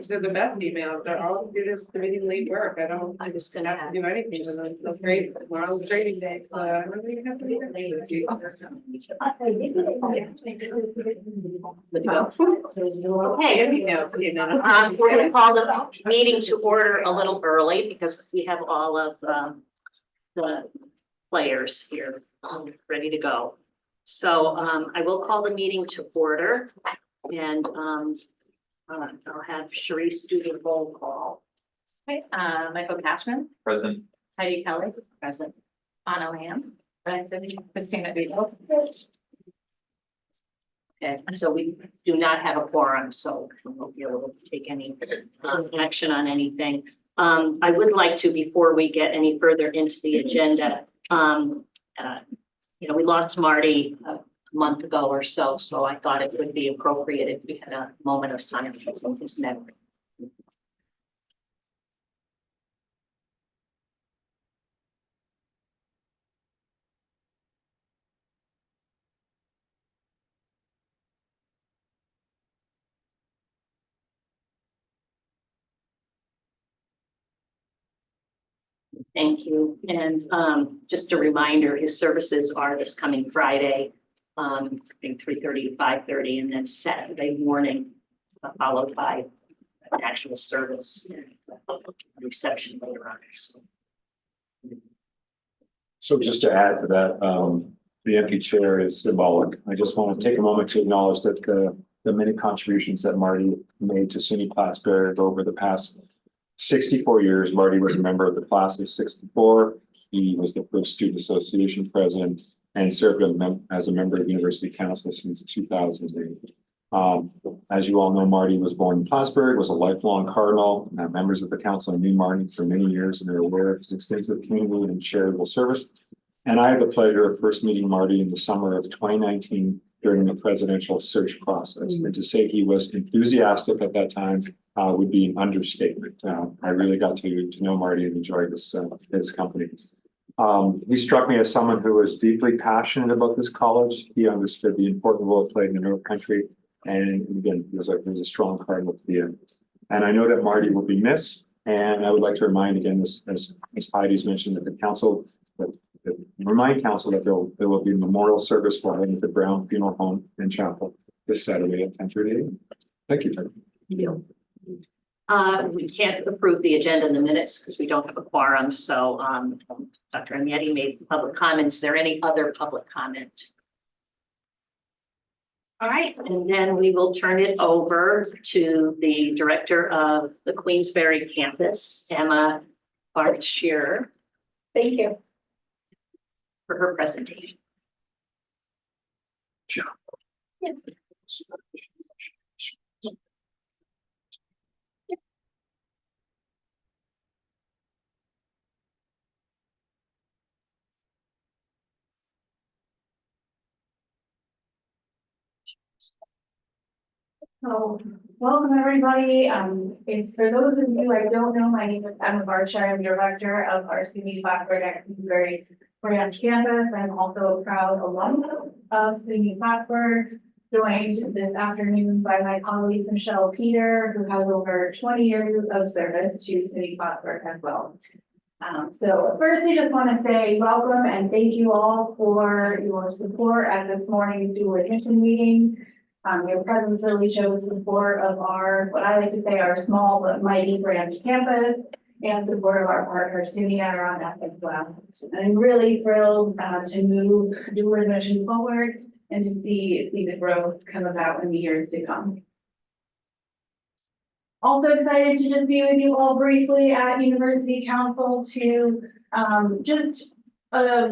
They're the best emails. They're all do this committee lead work. I just gonna have to do anything with them. That's great. We're on training day. What do you have to do? Okay, we're gonna call the meeting to order a little early because we have all of the players here ready to go. So I will call the meeting to order, and I'll have Sharice do the roll call. Okay, Michael Cashman, Present. Heidi Kelly, present. Anna Lamb, present. Christina Beadle. Okay, so we do not have a quorum, so we won't be able to take any action on anything. I would like to, before we get any further into the agenda, we lost Marty a month ago or so, so I thought it would be appropriate if we had a moment of silence in his memory. Thank you. And just a reminder, his services are this coming Friday, I think 3:30 to 5:30, and then Saturday morning, followed by an actual service and reception later on. So just to add to that, the empty chair is symbolic. I just want to take a moment to acknowledge that the many contributions that Marty made to SUNY Plattsburgh over the past 64 years. Marty was a member of the class of 64. He was the first student association president and served as a member of the University Council since 2008. As you all know, Marty was born in Plattsburgh, was a lifelong Cardinal. Members of the council knew Marty for many years and are aware of his extensive community and charitable service. And I had the pleasure of first meeting Marty in the summer of 2019 during the presidential search process. And to say he was enthusiastic at that time would be an understatement. I really got to know Marty and enjoy his company. He struck me as someone who was deeply passionate about this college. He understood the important role it played in the North Country. And again, he was a strong Cardinal to the end. And I know that Marty will be missed. And I would like to remind again, as Heidi's mentioned, that the council, remind council that there will be a memorial service for him at the Brown Funeral Home and Chapel this Saturday at 10:30 a.m. Thank you, Tony. We can't approve the agenda in the minutes because we don't have a quorum. So Dr. Amietti made public comments. Is there any other public comment? All right, and then we will turn it over to the director of the Queensbury campus, Emma Bart-Shearer. Thank you. For her presentation. Sure. Yeah. So, welcome everybody. If for those of you I don't know, my name is Emma Barshire. I'm director of our SUNY Plattsburgh at Queensbury Branch campus. I'm also a proud alum of SUNY Plattsburgh, joined this afternoon by my colleague Michelle Peter, who has over 20 years of service to SUNY Plattsburgh as well. So first, I just want to say welcome and thank you all for your support at this morning's dual admission meeting. Your presence really shows support of our, what I like to say, our small but mighty branch campus and support of our partner SUNY Adirondack as well. And I'm really thrilled to move dual admission forward and to see the growth come about in the years to come. Also excited to just be with you all briefly at University Council to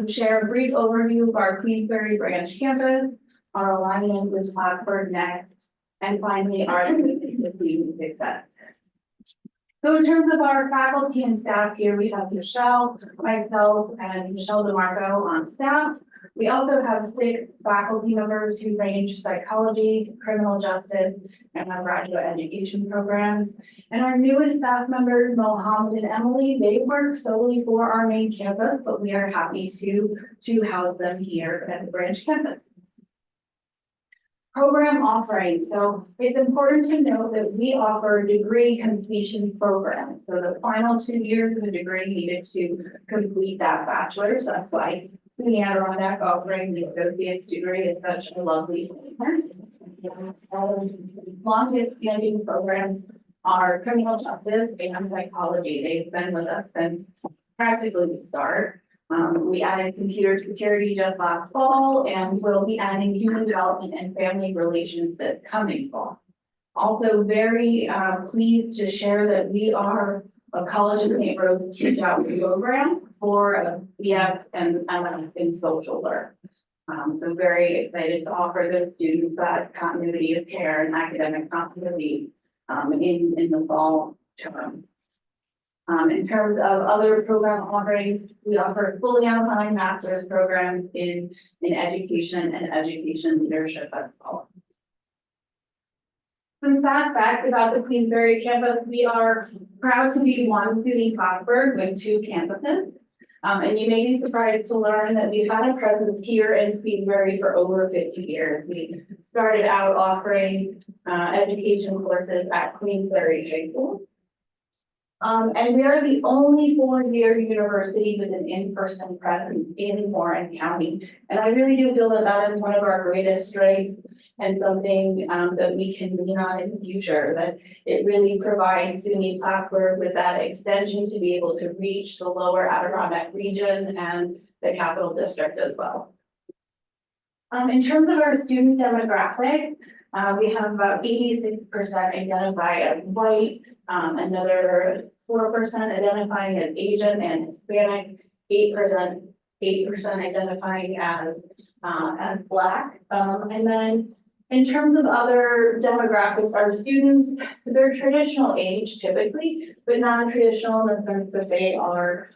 share a brief overview of our Queensbury branch campus, our alignment with Plattsburgh Next, and finally our commitment to student success. So in terms of our faculty and staff here, we have Michelle, myself, and Michelle DeMarco on staff. We also have 6 faculty members who range psychology, criminal justice, and our graduate education programs. And our newest staff members, Mohammed and Emily, they work solely for our main campus, but we are happy to house them here at the branch campus. program offerings. So it's important to note that we offer degree completion programs. So the final 2 years of the degree needed to complete that bachelor's. That's why the Adirondack offering the associate's degree is such a lovely thing. Longest standing programs are criminal justice and psychology. They've been with us since practically the start. We added computer security just last fall, and we'll be adding human development and family relations this coming fall. Also very pleased to share that we are a College of St. Rose teach out program for BF and MS in social work. So very excited to offer the students that continuity of care and academic continuity in the fall term. In terms of other program offerings, we offer fully online master's programs in education and education leadership as well. Some fast facts about the Queensbury campus: we are proud to be one SUNY Plattsburgh with 2 campuses. And you may be surprised to learn that we've had a presence here in Queensbury for over 50 years. We started out offering education courses at Queensbury High School. And we are the only 4-year university with an in-person presence in Warren County. And I really do feel that that is one of our greatest strengths and something that we can lean on in the future, that it really provides SUNY Plattsburgh with that extension to be able to reach the lower Adirondack region and the Capital District as well. In terms of our student demographic, we have about 86% identify as white, another 4% identifying as Asian and Hispanic, 8% identifying as Black. And then in terms of other demographics, our students, they're traditional age typically, but non-traditional in the sense that they are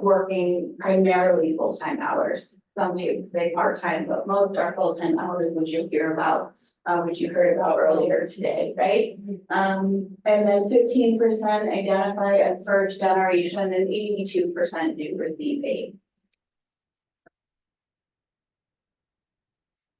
working primarily full-time hours. Some may say part-time, but most are full-time hours, which you'll hear about, which you heard about earlier today, right? And then 15% identify as first generation and 82% do receive aid.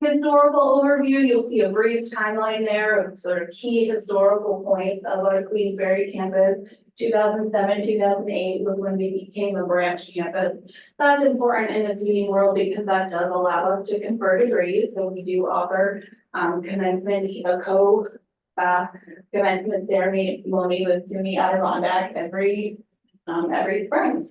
Historical overview, you'll see a brief timeline there of sort of key historical points of our Queensbury campus. 2007, 2008 was when we became a branch campus. That's important in the SUNY world because that does allow us to confer degrees. So we do offer commencement, commencement ceremony with SUNY Adirondack every spring.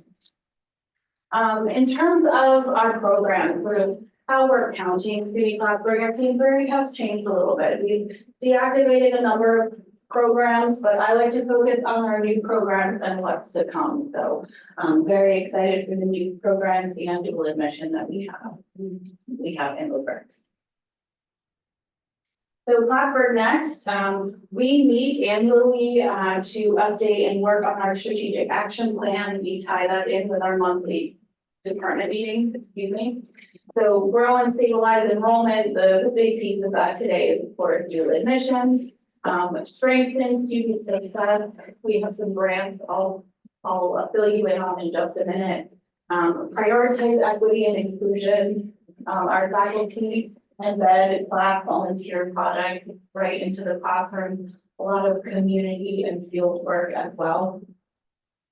In terms of our program, sort of how we're counting SUNY Plattsburgh and Queensbury has changed a little bit. We've deactivated a number of programs, but I like to focus on our new programs and what's to come. So I'm very excited for the new programs and dual admission that we have in the works. So Plattsburgh Next, we meet annually to update and work on our strategic action plan. We tie that in with our monthly department meetings, So grow and stabilize enrollment. The big piece of that today is, of course, dual admission. Strengthen student success. We have some grants I'll fill you in on in just a minute. Prioritize equity and inclusion. Our faculty embed class volunteer projects right into the classroom. A lot of community and field work as well.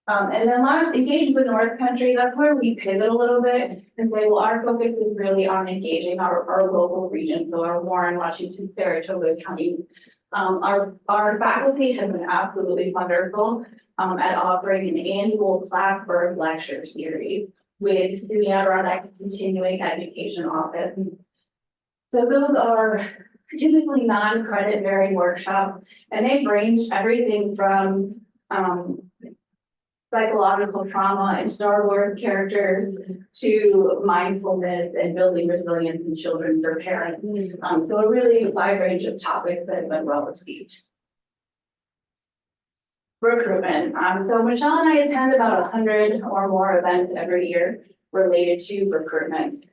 And then last, engage with North Country. That's where we pivot a little bit and say, well, our focus is really on engaging our local region. So our Warren, Washington, Saratoga counties. Our faculty has been absolutely wonderful at offering an annual Plattsburgh lecture series with the Adirondack Continuing Education Office. So those are typically non-credit bearing workshops, and they've ranged everything from psychological trauma and Star Wars characters to mindfulness and building resilience in children for parents. So a really wide range of topics that have been well received. Recruitment. So Michelle and I attend about 100 or more events every year related to recruitment.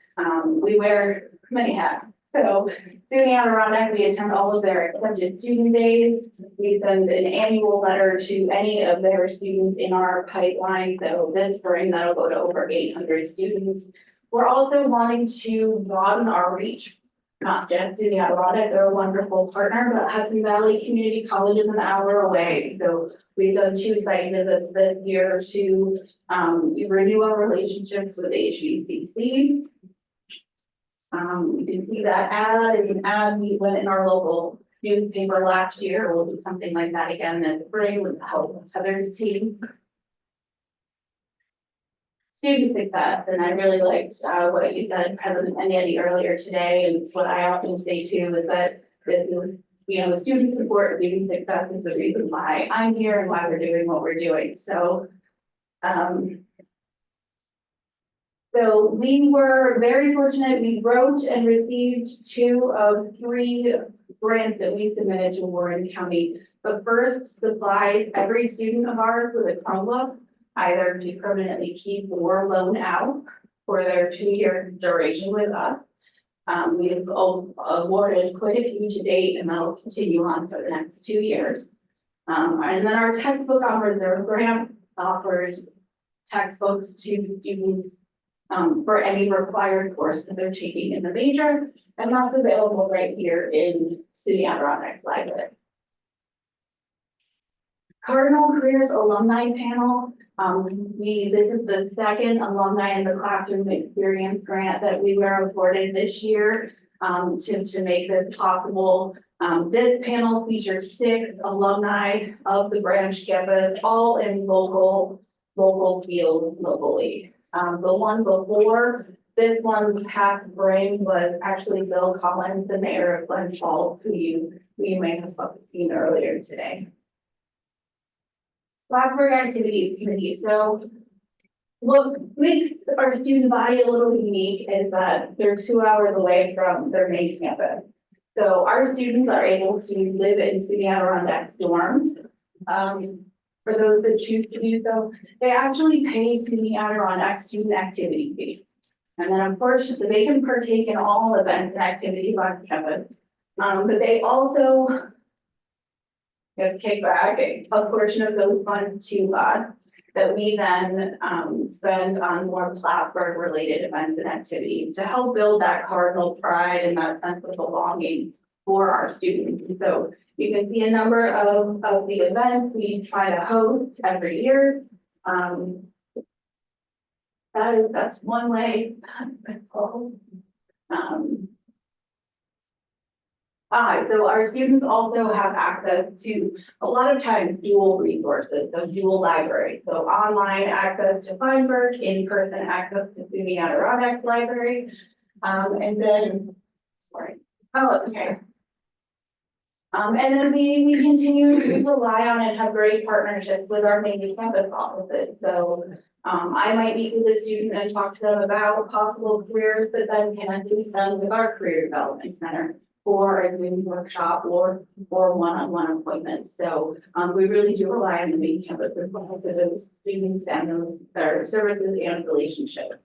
We wear many hats. So SUNY Adirondack, we attend all of their accepted student days. We send an annual letter to any of their students in our pipeline. So this spring, that'll go to over 800 students. We're also wanting to broaden our reach not just in the Adirondack, they're a wonderful partner, but Hudson Valley Community College is an hour away. So we've done 2 site visits this year to renew our relationships with HVCC. You can see that ad, it's an ad we went in our local newspaper last year. We'll do something like that again this spring with the help of Heather's team. Student success, and I really liked what you said, President Andy, earlier today, and it's what I often say too, is that this is, the student support, student success is the reason why I'm here and why we're doing what we're doing. So, so we were very fortunate. We wrote and received 2 of 3 grants that we submitted to Warren County. The first supplies every student of ours with a Chromebook, either to permanently keep or loan out for their 2-year duration with us. We've awarded quite a few to date, and that'll continue on for the next 2 years. And then our textbook on reserve grant offers textbooks to students for any required course that they're taking in the major, and that's available right here in SUNY Adirondack's library. Cardinal Careers Alumni Panel. This is the second Alumni in the Classroom Experience grant that we were awarded this year to make this possible. This panel features 6 alumni of the branch campus, all in local fields locally. The one before this one past spring was actually Bill Collins, the mayor of Glens Falls, who you may have seen earlier today. Plattsburgh Activities Committee. So what makes our student body a little unique is that they're 2 hours away from their main campus. So our students are able to live in SUNY Adirondack dorms. For those that choose to do so, they actually pay SUNY Adirondack student activity fee. And then of course, they can partake in all events and activities on campus. But they also kick back a portion of those funds to us that we then spend on more Plattsburgh related events and activities to help build that Cardinal pride and that sense of belonging for our students. And so you can see a number of the events we try to host every year. That's one way. So our students also have access to a lot of times dual resources, so dual libraries. So online access to Feinberg, in-person access to SUNY Adirondack Library. And then, sorry. Oh, okay. And then we continue to rely on and have great partnerships with our main campus offices. So I might meet with a student and talk to them about possible careers, but then connect with them with our career development center for a Zoom workshop or one-on-one appointments. So we really do rely on the main campus as well for those students and those their services and relationships.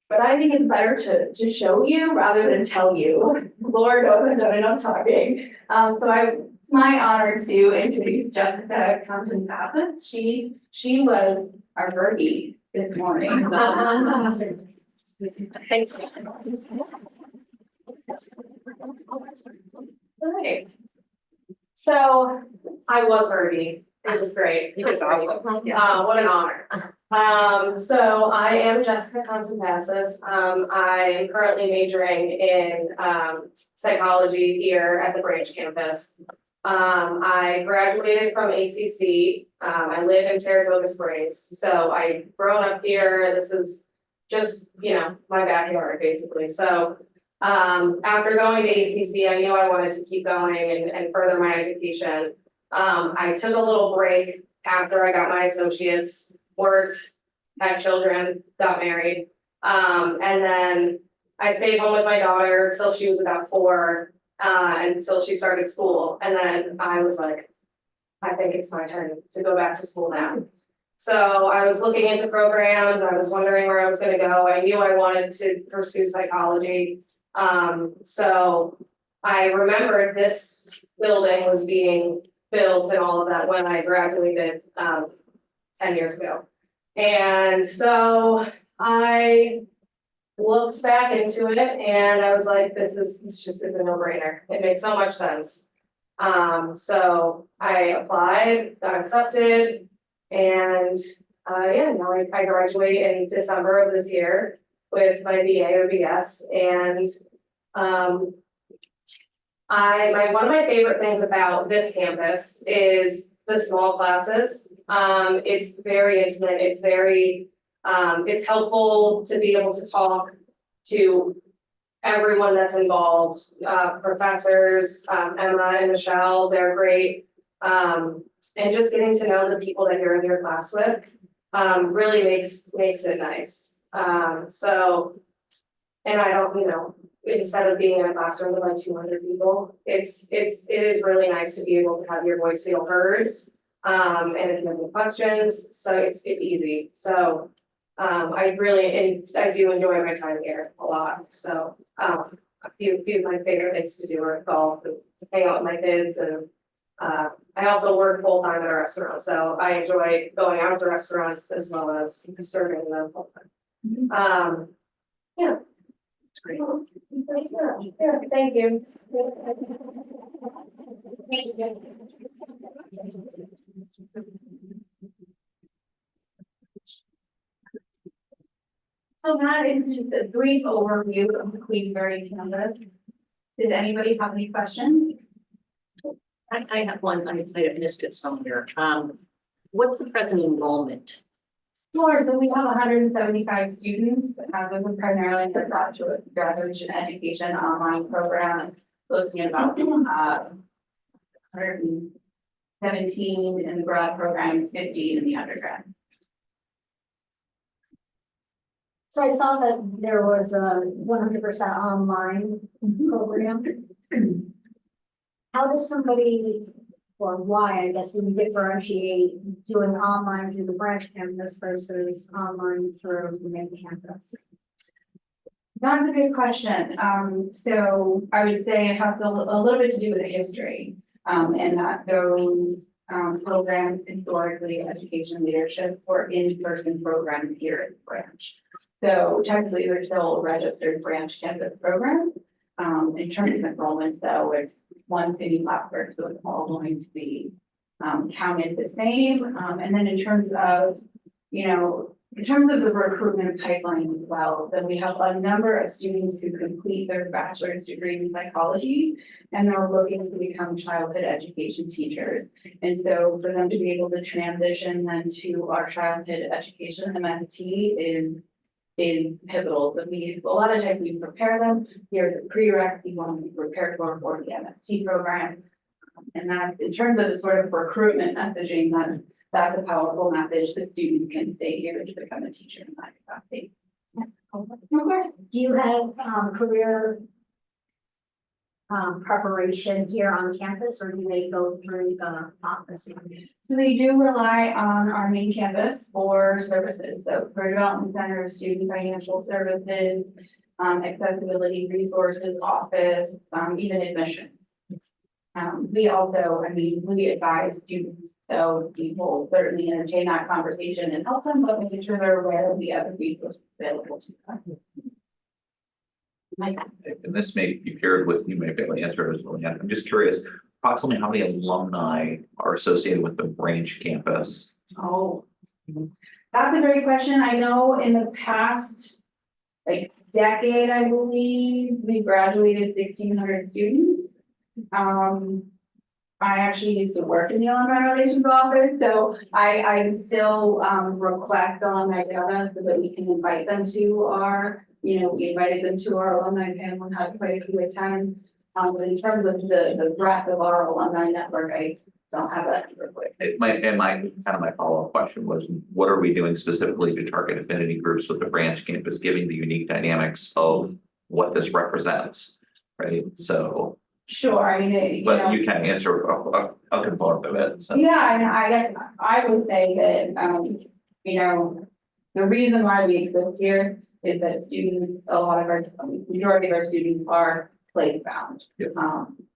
But I think it's better to show you rather than tell you. Lord knows I've done enough talking. So it's my honor to introduce Jessica Compton-Pappas. She was our birdie this morning. Thank you. Right. So I was Herbie. It was great. It was awesome. What an honor. So I am Jessica Compton-Pappas. I am currently majoring in psychology here at the branch campus. I graduated from ACC. I live in Saratoga Springs, so I've grown up here. This is just, my backyard basically. So after going to ACC, I knew I wanted to keep going and further my education. I took a little break after I got my associates, worked, had children, got married. And then I stayed home with my daughter until she was about 4, until she started school. And then I was like, I think it's my turn to go back to school now. So I was looking into programs. I was wondering where I was going to go. I knew I wanted to pursue psychology. So I remembered this building was being built and all of that when I graduated 10 years ago. And so I looked back into it and I was like, it's a no-brainer. It makes so much sense. So I applied, got accepted, and yeah, now I graduate in December of this year with my BA or BS, and one of my favorite things about this campus is the small classes. It's very intimate, it's very, it's helpful to be able to talk to everyone that's involved, professors, Emma and Michelle, they're great. And just getting to know the people that you're in your class with, really makes it nice. So, and I don't, instead of being in a classroom with like 200 people, it is really nice to be able to have your voice feel heard. And if you have any questions, so it's easy. So, I do enjoy my time here a lot. So, a few of my favorite things to do are golf, and hang out with my kids, and I also work full time at a restaurant, so I enjoy going out to restaurants as well as serving them full time. Yeah. It's great. Yeah, thank you. So that is just a brief overview of the Queensbury campus. Did anybody have any questions? I have one, I might have missed it somewhere. What's the present enrollment? Sure, so we have 175 students, this is primarily the graduation education online program, looking at about 117 in the grad programs, 15 in the undergrad. So I saw that there was a 100% online program. How does somebody, or why, I guess, do you differentiate doing online through the branch campus versus online through the main campus? That's a good question. So I would say it has a little bit to do with the history, and that those programs historically, education leadership, or in-person programs here at the branch. So technically, they're still a registered branch campus program. In terms of enrollment, though, it's one city Plattsburgh, so it's all going to be counted the same. And then in terms of, in terms of the recruitment pipeline as well, so we have a number of students who complete their bachelor's degree in psychology, and they're looking to become childhood education teachers. And so for them to be able to transition then to our childhood education MST is pivotal. So a lot of times we prepare them. Here's the prereqs we want to be prepared for the MST program. And that in terms of the sort of recruitment messaging, that's a powerful message that students can stay here to become a teacher in that capacity. Yes. Of course. Do you have career preparation here on campus, or do they go through the office? So they do rely on our main campus for services, so career development center, student financial services, accessibility resources office, even admission. We also, we advise students, so people certainly entertain that conversation and help them, but making sure they're aware of the other resources available to them. And this may be paired with, you may be able to answer it as well. I'm just curious, approximately how many alumni are associated with the branch campus? Oh, that's a great question. I know in the past, decade, I believe, we graduated 1,600 students. I actually used to work in the alumni relations office, so I still request on my data so that we can invite them to our, we invited them to our alumni panel and had quite a few attend. But in terms of the breadth of our alumni network, I don't have that super quick. My follow-up question was, what are we doing specifically to target affinity groups with the branch campus, given the unique dynamics of what this represents, right? So. Sure, But you can answer a component of it, so. Yeah, and I would say that, the reason why we exist here is that students, majority of our students are place bound. Yep.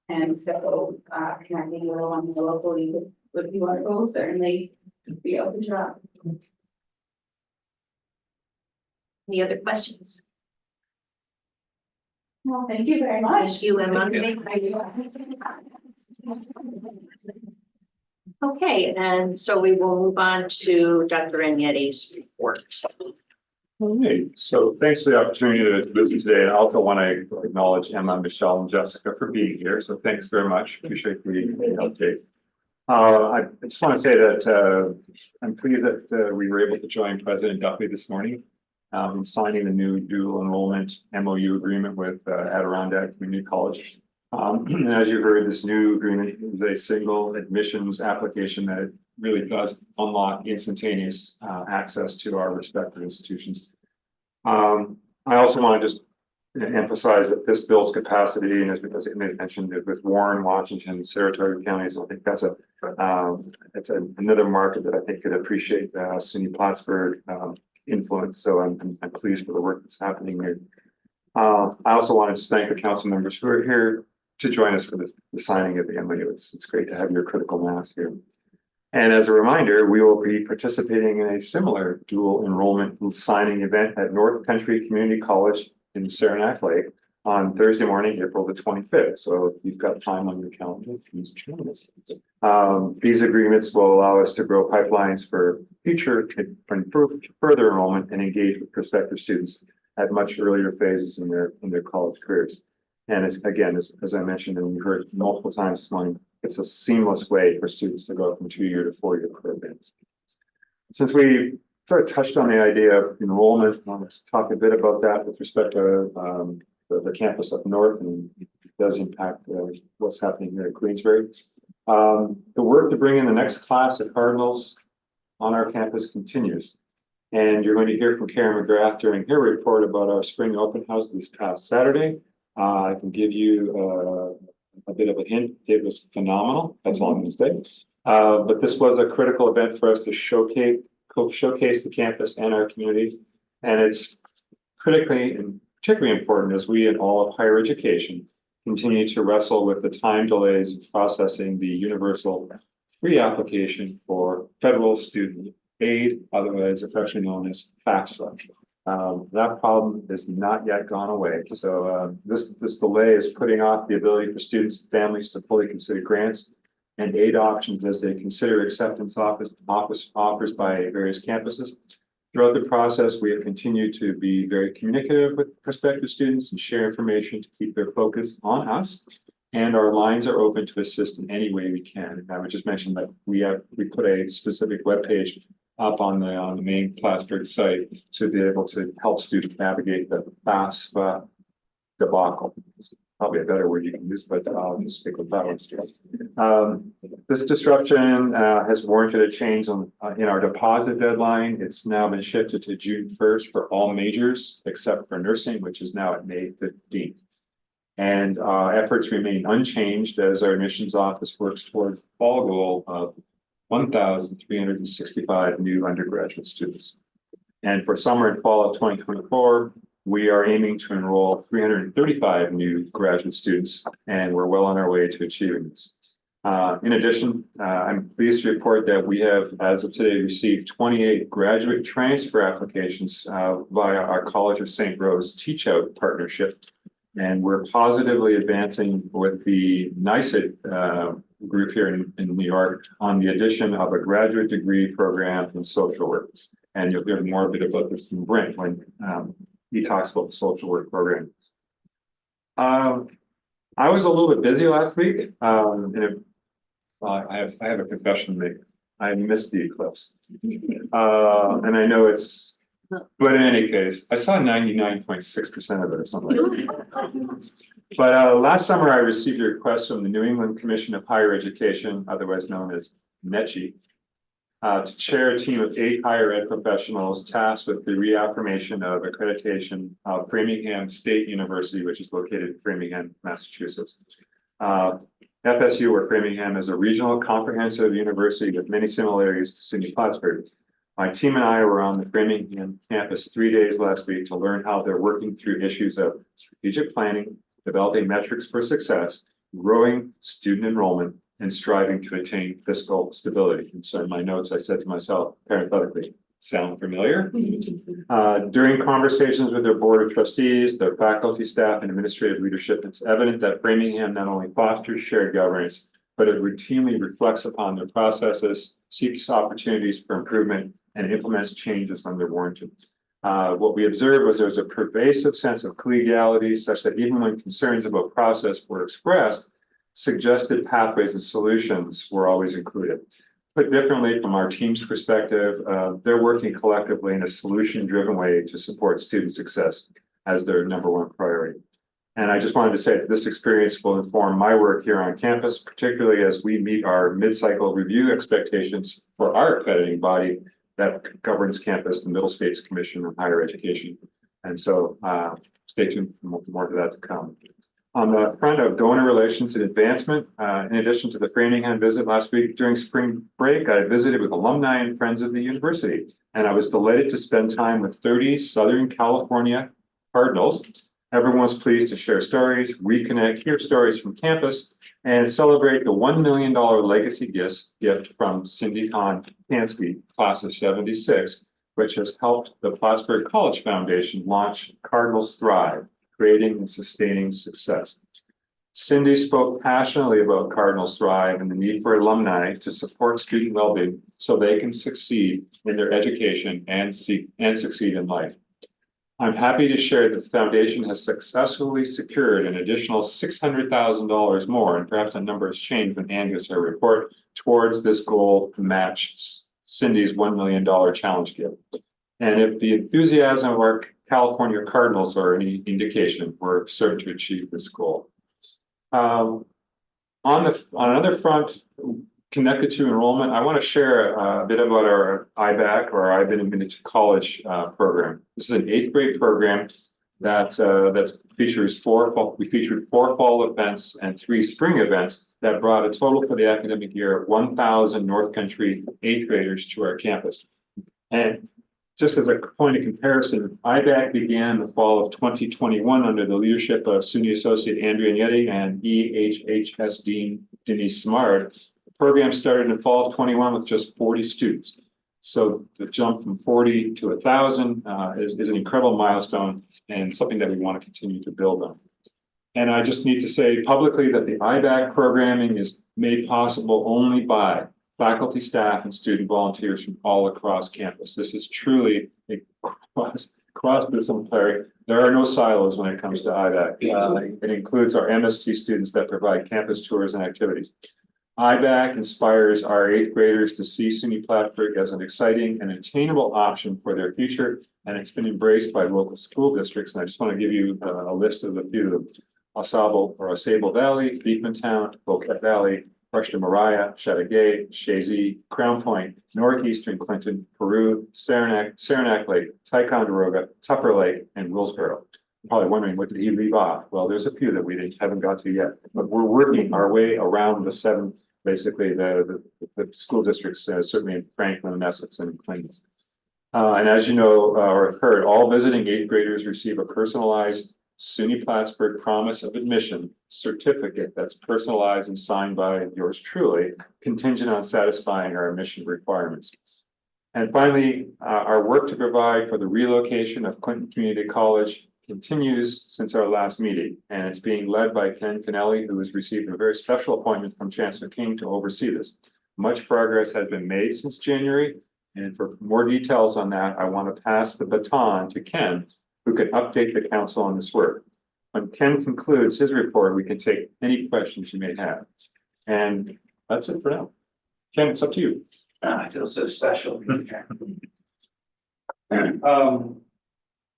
And so, connecting with alumni locally would be wonderful, certainly be open to that. Any other questions? Well, thank you very much. Thank you, Emma. Okay, and so we will move on to Dr. Agnetti's report. Okay, so thanks for the opportunity to visit today. And I also want to acknowledge Emma, Michelle, and Jessica for being here. So thanks very much. Appreciate the update. I just want to say that I'm pleased that we were able to join President Duffy this morning in signing the new dual enrollment MOU agreement with Adirondack Community College. And as you heard, this new agreement is a single admissions application that really does unlock instantaneous access to our respective institutions. I also want to just emphasize that this builds capacity, and as it mentioned with Warren, Washington, Saratoga counties, I think that's another market that I think could appreciate SUNY Plattsburgh influence. So I'm pleased for the work that's happening here. I also want to just thank the council members who are here to join us for the signing of the MOU. It's great to have your critical mass here. And as a reminder, we will be participating in a similar dual enrollment signing event at North Country Community College in Saranac Lake on Thursday morning, April the 25th. So if you've got time on your calendar, please join us. These agreements will allow us to grow pipelines for future and further enrollment and engage with prospective students at much earlier phases in their college careers. And it's, again, as I mentioned, and we heard multiple times this morning, it's a seamless way for students to go from 2-year to 4-year programs. Since we sort of touched on the idea of enrollment, I want to talk a bit about that with respect to the campus up north, and it does impact what's happening here at Queensbury. The work to bring in the next class of Cardinals on our campus continues. And you're going to hear from Karen McGrath during her report about our spring open house this past Saturday. I can give you a bit of a hint. It was phenomenal. That's all I'm going to say. But this was a critical event for us to showcase the campus and our community. And it's critically and particularly important as we in all of higher education continue to wrestle with the time delays in processing the universal free application for federal student aid, otherwise affectionately known as FAFSA. That problem has not yet gone away. So this delay is putting off the ability for students and families to fully consider grants and aid options as they consider acceptance offers by various campuses. Throughout the process, we have continued to be very communicative with prospective students and share information to keep their focus on us. And our lines are open to assist in any way we can. And I would just mention that we put a specific webpage up on the main Plattsburgh site to be able to help students navigate the FAFSA debacle. It's probably a better word you can use, but I'll just stick with that one. This disruption has warranted a change in our deposit deadline. It's now been shifted to June 1st for all majors except for nursing, which is now at May 15th. And efforts remain unchanged as our admissions office works towards the fall goal of 1,365 new undergraduate students. And for summer and fall of 2024, we are aiming to enroll 335 new graduate students, and we're well on our way to achieving this. In addition, I'm pleased to report that we have, as of today, received 28 graduate transfer applications via our College of St. Rose Teach Out partnership. And we're positively advancing with the NICET group here in New York on the addition of a graduate degree program in social work. And you'll hear more a bit about this from Brent when he talks about the social work program. I was a little bit busy last week. I have a confession to make. I missed the eclipse. And I know it's, but in any case, I saw 99.6% of it or something like that. But last summer, I received a request from the New England Commission of Higher Education, otherwise known as NECHI, to chair a team of 8 higher ed professionals tasked with the reaffirmation of accreditation of Framingham State University, which is located in Framingham, Massachusetts. FSU, or Framingham, is a regional comprehensive university with many similarities to SUNY Plattsburgh. My team and I were on the Framingham campus 3 days last week to learn how they're working through issues of strategic planning, developing metrics for success, growing student enrollment, and striving to attain fiscal stability. And so in my notes, I said to myself, parenthetically, Sound familiar? During conversations with their board of trustees, their faculty, staff, and administrative leadership, it's evident that Framingham not only fosters shared governance, but it routinely reflects upon their processes, seeks opportunities for improvement, and implements changes when they're warranted. What we observed was there was a pervasive sense of collegiality such that even when concerns about process were expressed, suggested pathways and solutions were always included. Put differently, from our team's perspective, they're working collectively in a solution-driven way to support student success as their number one priority. And I just wanted to say that this experience will inform my work here on campus, particularly as we meet our mid-cycle review expectations for our accrediting body that governs campus, the Middle States Commission on Higher Education. And so stay tuned for more of that to come. On the front of donor relations and advancement, in addition to the Framingham visit last week during spring break, I visited with alumni and friends of the university, and I was delighted to spend time with 30 Southern California Cardinals. Everyone was pleased to share stories, reconnect, hear stories from campus, and celebrate the $1 million legacy gift from Cindy Kansky, class of 76, which has helped the Plattsburgh College Foundation launch Cardinals Thrive, creating and sustaining success. Cindy spoke passionately about Cardinals Thrive and the need for alumni to support student well-being so they can succeed in their education and succeed in life. I'm happy to share that the foundation has successfully secured an additional $600,000 more, and perhaps that number has changed when Ann gives her report, towards this goal to match Cindy's $1 million challenge gift. And if the enthusiasm of our California Cardinals are any indication, we're certain to achieve this goal. On another front, connected to enrollment, I want to share a bit about our IBAC, or I've been admitted to college program. This is an 8th grade program that features we featured 4 fall events and 3 spring events that brought a total for the academic year of 1,000 North Country 8th graders to our campus. And just as a point of comparison, IBAC began the fall of 2021 under the leadership of SUNY Associate Andrea Nietti and EHHS Dean Denise Smart. The program started in the fall of 21 with just 40 students. So the jump from 40 to 1,000 is an incredible milestone and something that we want to continue to build on. And I just need to say publicly that the IBAC programming is made possible only by faculty, staff, and student volunteers from all across campus. This is truly a cross-disciplinary. There are no silos when it comes to IBAC. It includes our MST students that provide campus tours and activities. IBAC inspires our 8th graders to see SUNY Plattsburgh as an exciting and attainable option for their future, and it's been embraced by local school districts. And I just want to give you a list of a few of them: Osable Valley, Beekmantown, Boquete Valley, Freshman Mariah, Chateauguay, Chazy, Crown Point, Northeastern Clinton, Peru, Saranac Lake, Ticonderoga, Tupper Lake, and Willsboro. You're probably wondering, what did he leave off? Well, there's a few that we haven't got to yet, but we're working our way around the 7, basically the school districts, certainly in Franklin, Essex, and Clinton. And as you know, or have heard, all visiting 8th graders receive a personalized SUNY Plattsburgh Promise of Admission certificate that's personalized and signed by yours truly, contingent on satisfying our admission requirements. And finally, our work to provide for the relocation of Clinton Community College continues since our last meeting, and it's being led by Ken Kennelly, who has received a very special appointment from Chancellor King to oversee this. Much progress has been made since January, and for more details on that, I want to pass the baton to Ken, who can update the council on this work. When Ken concludes his report, we can take any questions you may have. And that's it for now. Ken, it's up to you. I feel so special.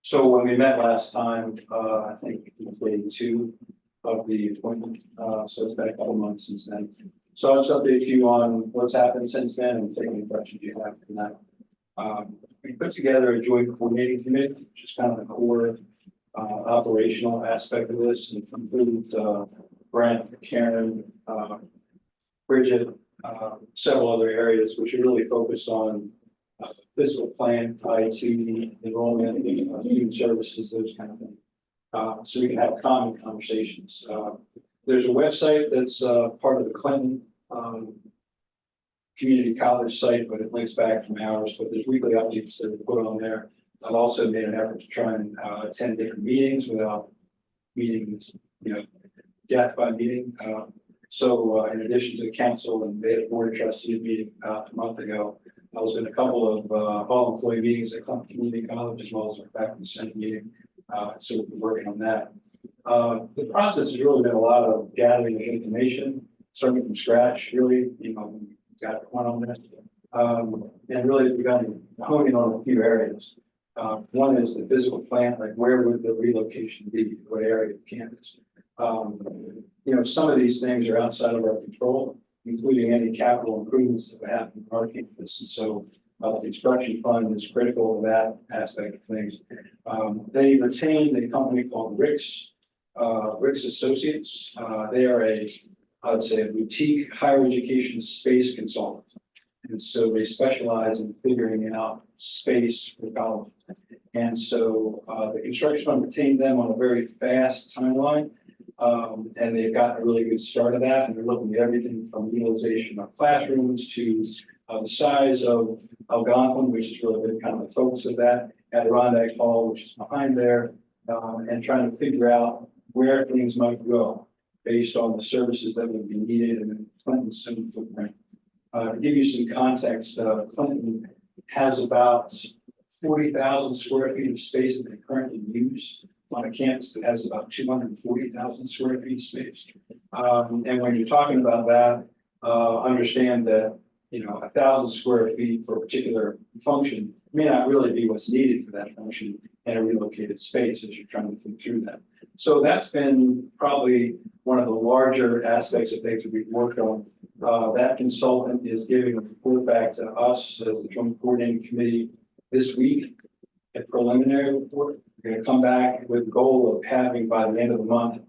So when we met last time, I think it was day 2 of the appointment, so it's been a couple months since then. So I'll just update you on what's happened since then and take any questions you have from that. We put together a joint coordinating committee, which is kind of the core operational aspect of this, and includes Brent, Karen, Bridget, several other areas, which are really focused on physical plan, IT, enrollment, student services, those kind of things. So we can have common conversations. There's a website that's part of the Clinton community college site, but it links back from ours, but there's weekly updates that are put on there. I've also made an effort to try and attend different meetings without meetings, death by meeting. So in addition to the council and the board of trustees meeting a month ago, I was in a couple of all employee meetings at Columbia Community College as well as our faculty senate meeting. So we've been working on that. The process has really been a lot of gathering of information, starting from scratch, really, got one on this. And really we've been honing on a few areas. One is the physical plan, like where would the relocation be, what area of campus? Some of these things are outside of our control, including any capital improvements that would happen in our campus. And so the construction fund is critical to that aspect of things. They retained a company called Rick's Associates. They are I would say a boutique higher education space consultant. And so they specialize in figuring out space for college. And so the construction fund retained them on a very fast timeline. And they've gotten a really good start of that. And they're looking at everything from utilization of classrooms to the size of Algonquin, which has really been kind of the focus of that, Adirondack Hall, which is behind there, and trying to figure out where things might go based on the services that would be needed in Clinton's SUNY footprint. To give you some context, Clinton has about 40,000 square feet of space that they currently use on a campus that has about 240,000 square feet of space. And when you're talking about that, understand that 1,000 square feet for a particular function may not really be what's needed for that function in a relocated space as you're trying to think through that. So that's been probably one of the larger aspects of things that we've worked on. That consultant is giving a report back to us as the Joint Coordinating Committee this week, a preliminary report. We're going to come back with the goal of having by the end of the month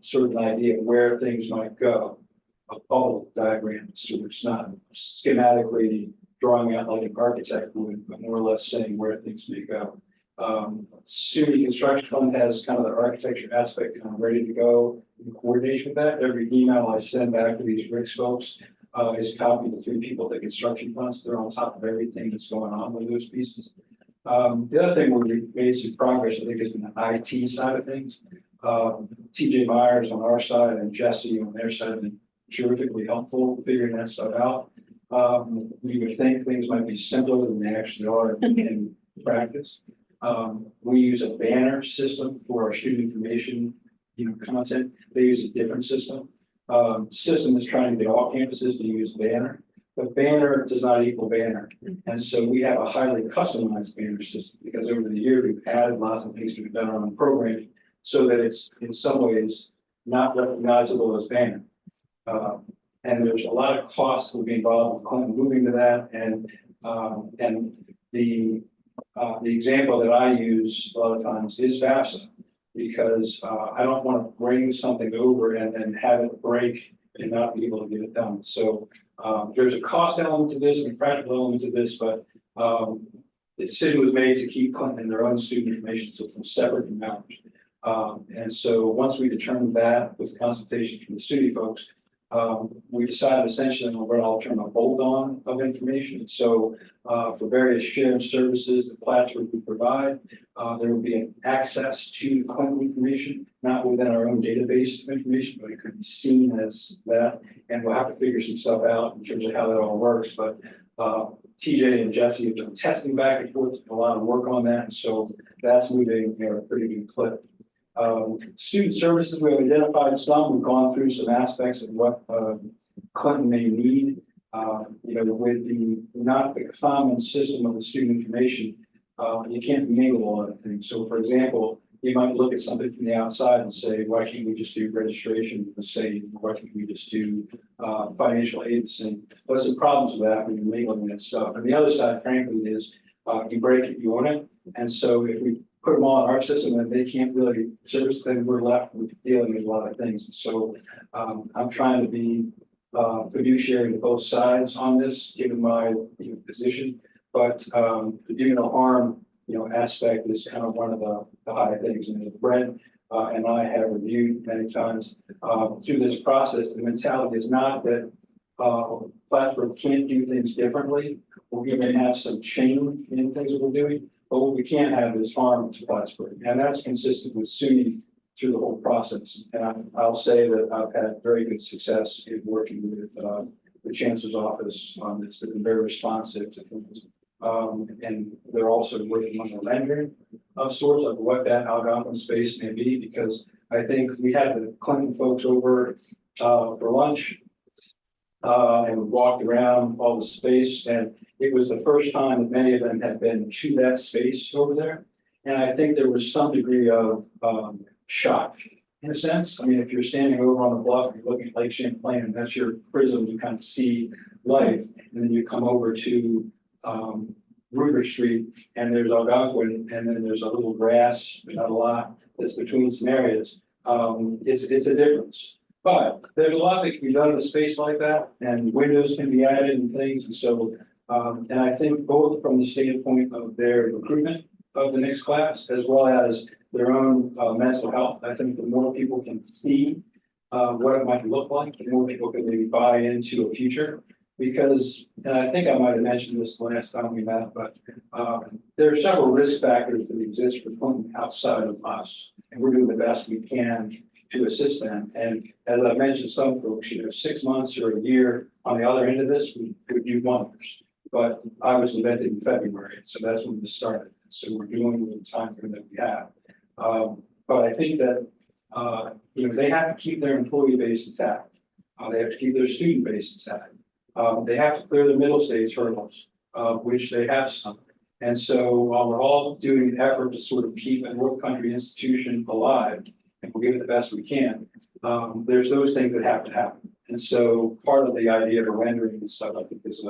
sort of an idea of where things might go, a bubble diagram, so it's not schematically drawing out like an architect would, but more or less saying where things may go. SUNY Construction Fund has kind of the architecture aspect kind of ready to go in coordination with that. Every email I send back to these Rick's folks is a copy of the 3 people at the construction funds. They're on top of everything that's going on with those pieces. The other thing where we've made some progress, I think, is in the IT side of things. TJ Myers on our side and Jesse on their side have been terrifically helpful figuring that stuff out. We would think things might be simpler than they actually are in practice. We use a banner system for our student information, content. They use a different system. System is trying to get all campuses to use banner, but banner does not equal banner. And so we have a highly customized banner system because over the years we've added lots of things we've done on programming so that it's in some ways not recognizable as banner. And there's a lot of costs that will be involved with Clinton moving to that. And the example that I use a lot of times is FAFSA, because I don't want to bring something over and then have it break and not be able to get it done. So there's a cost element to this and a practical element to this, but the decision was made to keep Clinton in their own student information system separate from ours. And so once we determined that with consultation from the SUNY folks, we decided essentially on what I'll term a bolt-on of information. So for various shared services that Plattsburgh would provide, there will be an access to Clinton information, not within our own database of information, but it could be seen as that. And we'll have to figure some stuff out in terms of how that all works. But TJ and Jesse have done testing back and forth, a lot of work on that. And so that's moving at a pretty good clip. Student services, we have identified some. We've gone through some aspects of what Clinton may need. With not the common system of the student information, you can't mingle a lot of things. So, for example, you might look at something from the outside and say, why can't we just do registration with the state? Why can't we just do financial aid? And there's some problems with that when you're mingling that stuff. And the other side, frankly, is you break it, you own it. And so if we put them all in our system and they can't really service, then we're left with dealing with a lot of things. And so I'm trying to be fiduciary to both sides on this, given my position. But the do no harm aspect is kind of one of the high things. And Brent and I have reviewed many times through this process. The mentality is not that Plattsburgh can't do things differently. We're gonna have some change in things that we're doing, but what we can't have is harm to Plattsburgh. And that's consistent with SUNY through the whole process. And I'll say that I've had very good success in working with, the chancellor's office on this. They've been very responsive to things. And they're also working on the rendering of sorts of what that Algonquin space may be, because I think we had the Clinton folks over, for lunch. And walked around all the space, and it was the first time that many of them had been to that space over there. And I think there was some degree of, shock, in a sense. I mean, if you're standing over on the bluff, you're looking at Lake Champlain, and that's your prism to kind of see life, and then you come over to, Ruger Street, and there's Algonquin, and then there's a little grass, but not a lot, that's between some areas. It's a difference. But there's a lot that can be done in a space like that, and windows can be added and things, and so, and I think both from the standpoint of their recruitment of the next class, as well as their own, mental health, I think the more people can see, what it might look like, the more people can maybe buy into a future. Because, and I think I might have mentioned this last time we met, but, there are several risk factors that exist for Clinton outside of us, and we're doing the best we can to assist them. And as I mentioned, some folks, 6 months or a year on the other end of this would do wonders. But I was invented in February, so that's when this started. So we're doing with the time frame that we have. But I think that, they have to keep their employee base intact. They have to keep their student base intact. They have to clear the middle stage hurdles, which they have some. And so while we're all doing an effort to sort of keep a North Country institution alive, and we'll give it the best we can, there's those things that have to happen. And so part of the idea of a rendering and stuff, I think is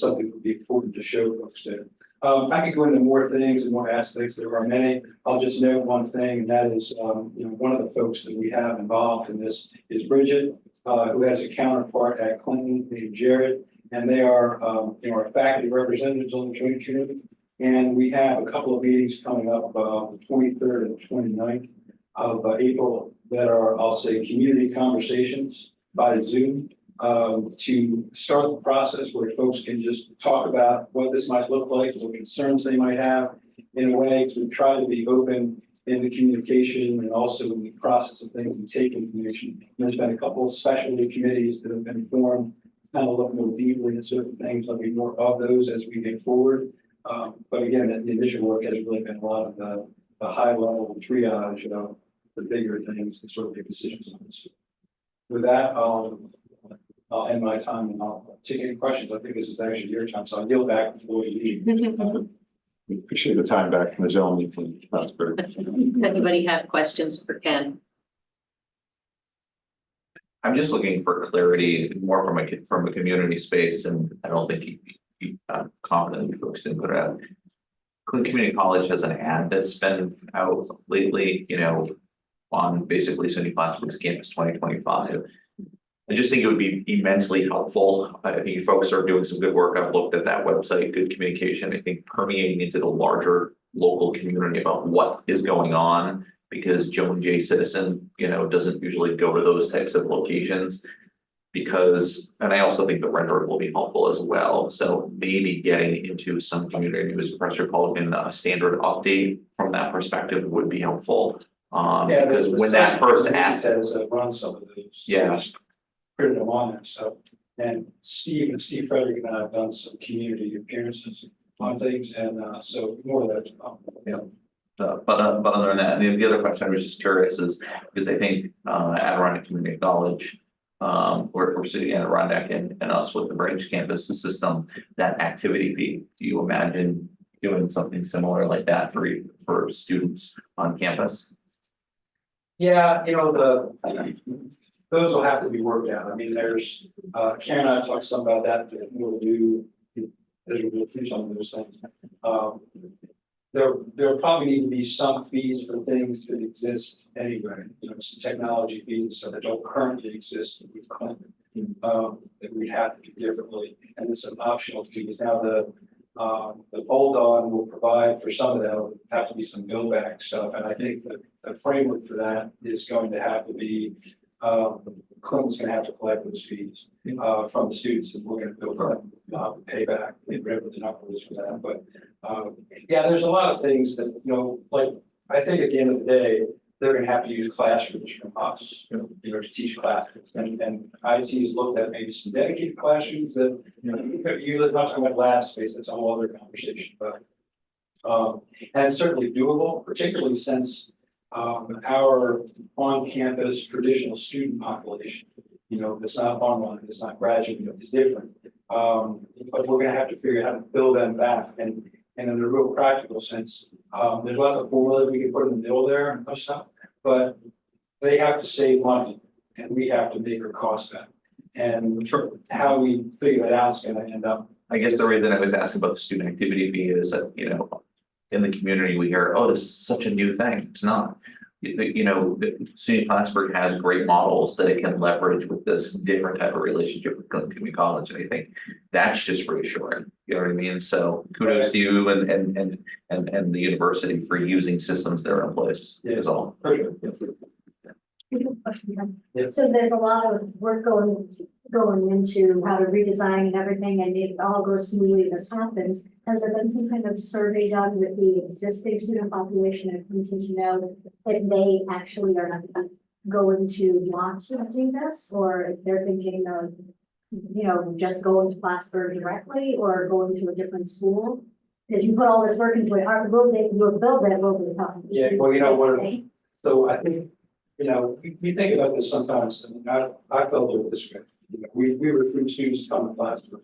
something that would be important to show folks there. I could go into more things and more aspects. There are many. I'll just note one thing, and that is, one of the folks that we have involved in this is Bridget, who has a counterpart at Clinton named Jared, and they are, our faculty representatives on the joint committee. And we have a couple of meetings coming up, the 23rd and 29th of April that are, I'll say, community conversations by Zoom, to start the process where folks can just talk about what this might look like, what concerns they might have, in a way to try to be open in the communication and also in the process of things and take information. There's been a couple of specialty committees that have been formed, kind of look more deeply at certain things. There'll be more of those as we get forward. But again, the initial work has really been a lot of the high level triage of the bigger things and sort of make decisions on this. With that, I'll end my time and I'll take any questions. I think this is actually your time, so I'll yield back before you leave. We appreciate the time back from the gentleman from Plattsburgh. Does anybody have questions for Ken? I'm just looking for clarity more from a community space, and I don't think I'm confident you folks didn't put it out. Clinton Community College has an ad that's been out lately, on basically SUNY Plattsburgh's Campus 2025. I just think it would be immensely helpful. I think you folks are doing some good work. I've looked at that website, good communication, I think permeating into the larger local community about what is going on, because Joan J. Citizen, doesn't usually go to those types of locations. Because, and I also think the render will be helpful as well. So maybe getting into some community news press Republican standard update from that perspective would be helpful. Because when that first ad has run some of those. Yeah. Printed them on there, so, and Steve Frederick and I have done some community appearances on things, and so more of that. But other than that, the other question I was just curious is, because I think Adirondack Community College, we're sitting at Adirondack and us with the branch campus system, that activity fee, do you imagine doing something similar like that for students on campus? Yeah, those will have to be worked out. I mean, there's, Karen and I talked some about that, but we'll do, we'll teach on those things. There probably need to be some fees for things that exist anyway, some technology fees so that don't currently exist with Clinton, that we have to do differently, and then some optional fees. Now the bolt-on will provide for some of that. Will have to be some go back stuff, and I think that the framework for that is going to have to be Clinton's gonna have to collect those fees, from the students, and we're gonna build up, pay back, whatever the number is for that, but, yeah, there's a lot of things that, like, I think at the end of the day, they're gonna have to use classrooms from us, to teach classes, and IT has looked at maybe some dedicated classrooms that, you're not talking about lab space, that's a whole other conversation, but. And it's certainly doable, particularly since, our on-campus traditional student population, it's not online, it's not graduate, it's different. But we're gonna have to figure out how to build them back, and in a real practical sense, there's lots of formulas we can put in the middle there and other stuff, but they have to save money, and we have to make our costs back. And how we figure that out is gonna end up. I guess the reason I was asking about the student activity fee is that, in the community, we hear, oh, this is such a new thing. It's not. SUNY Plattsburgh has great models that it can leverage with this different type of relationship with Clinton Community College. And I think that's just reassuring. You know what I mean? So kudos to you and the university for using systems that are in place is all. Yeah. So there's a lot of work going into how to redesign and everything, and if it all goes smoothly, this happens. Has there been some kind of survey done with the existing student population and Clinton to know if they actually are not going to want to do this, or if they're thinking of, just going to Plattsburgh directly or going to a different school? Because you put all this work into it, will build it, will be tough. Yeah, well, so I think, we think about this sometimes, and I felt it this way. We recruit students to come to Plattsburgh.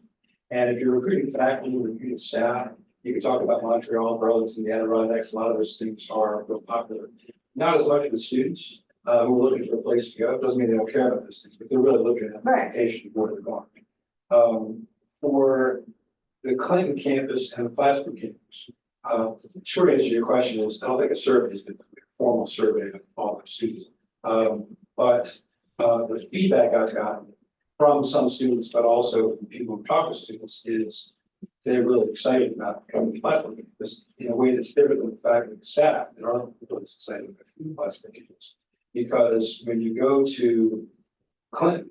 And if you're recruiting faculty, recruiting staff, you can talk about Montreal, Burlington, the Adirondacks, a lot of those things are real popular. Not as much with students who are looking for a place to go. It doesn't mean they don't care about those things, but they're really looking at the application of where they're going. For the Clinton campus and the Plattsburgh campus, the short answer to your question is, I don't think a survey has been a formal survey of all the students. But the feedback I've gotten from some students, but also from people who talk to students, is they're really excited about coming to Plattsburgh because in a way that's different than the fact that the staff that aren't really excited about Plattsburgh campus. Because when you go to Clinton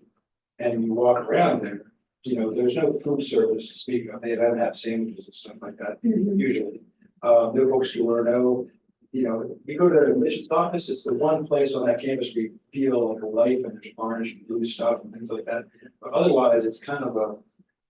and you walk around there, there's no food service to speak of. They don't have sandwiches and stuff like that usually. No bookstore, no. You go to the admissions office, it's the one place on that campus where you feel like a life and there's orange and blue stuff and things like that. But otherwise, it's kind of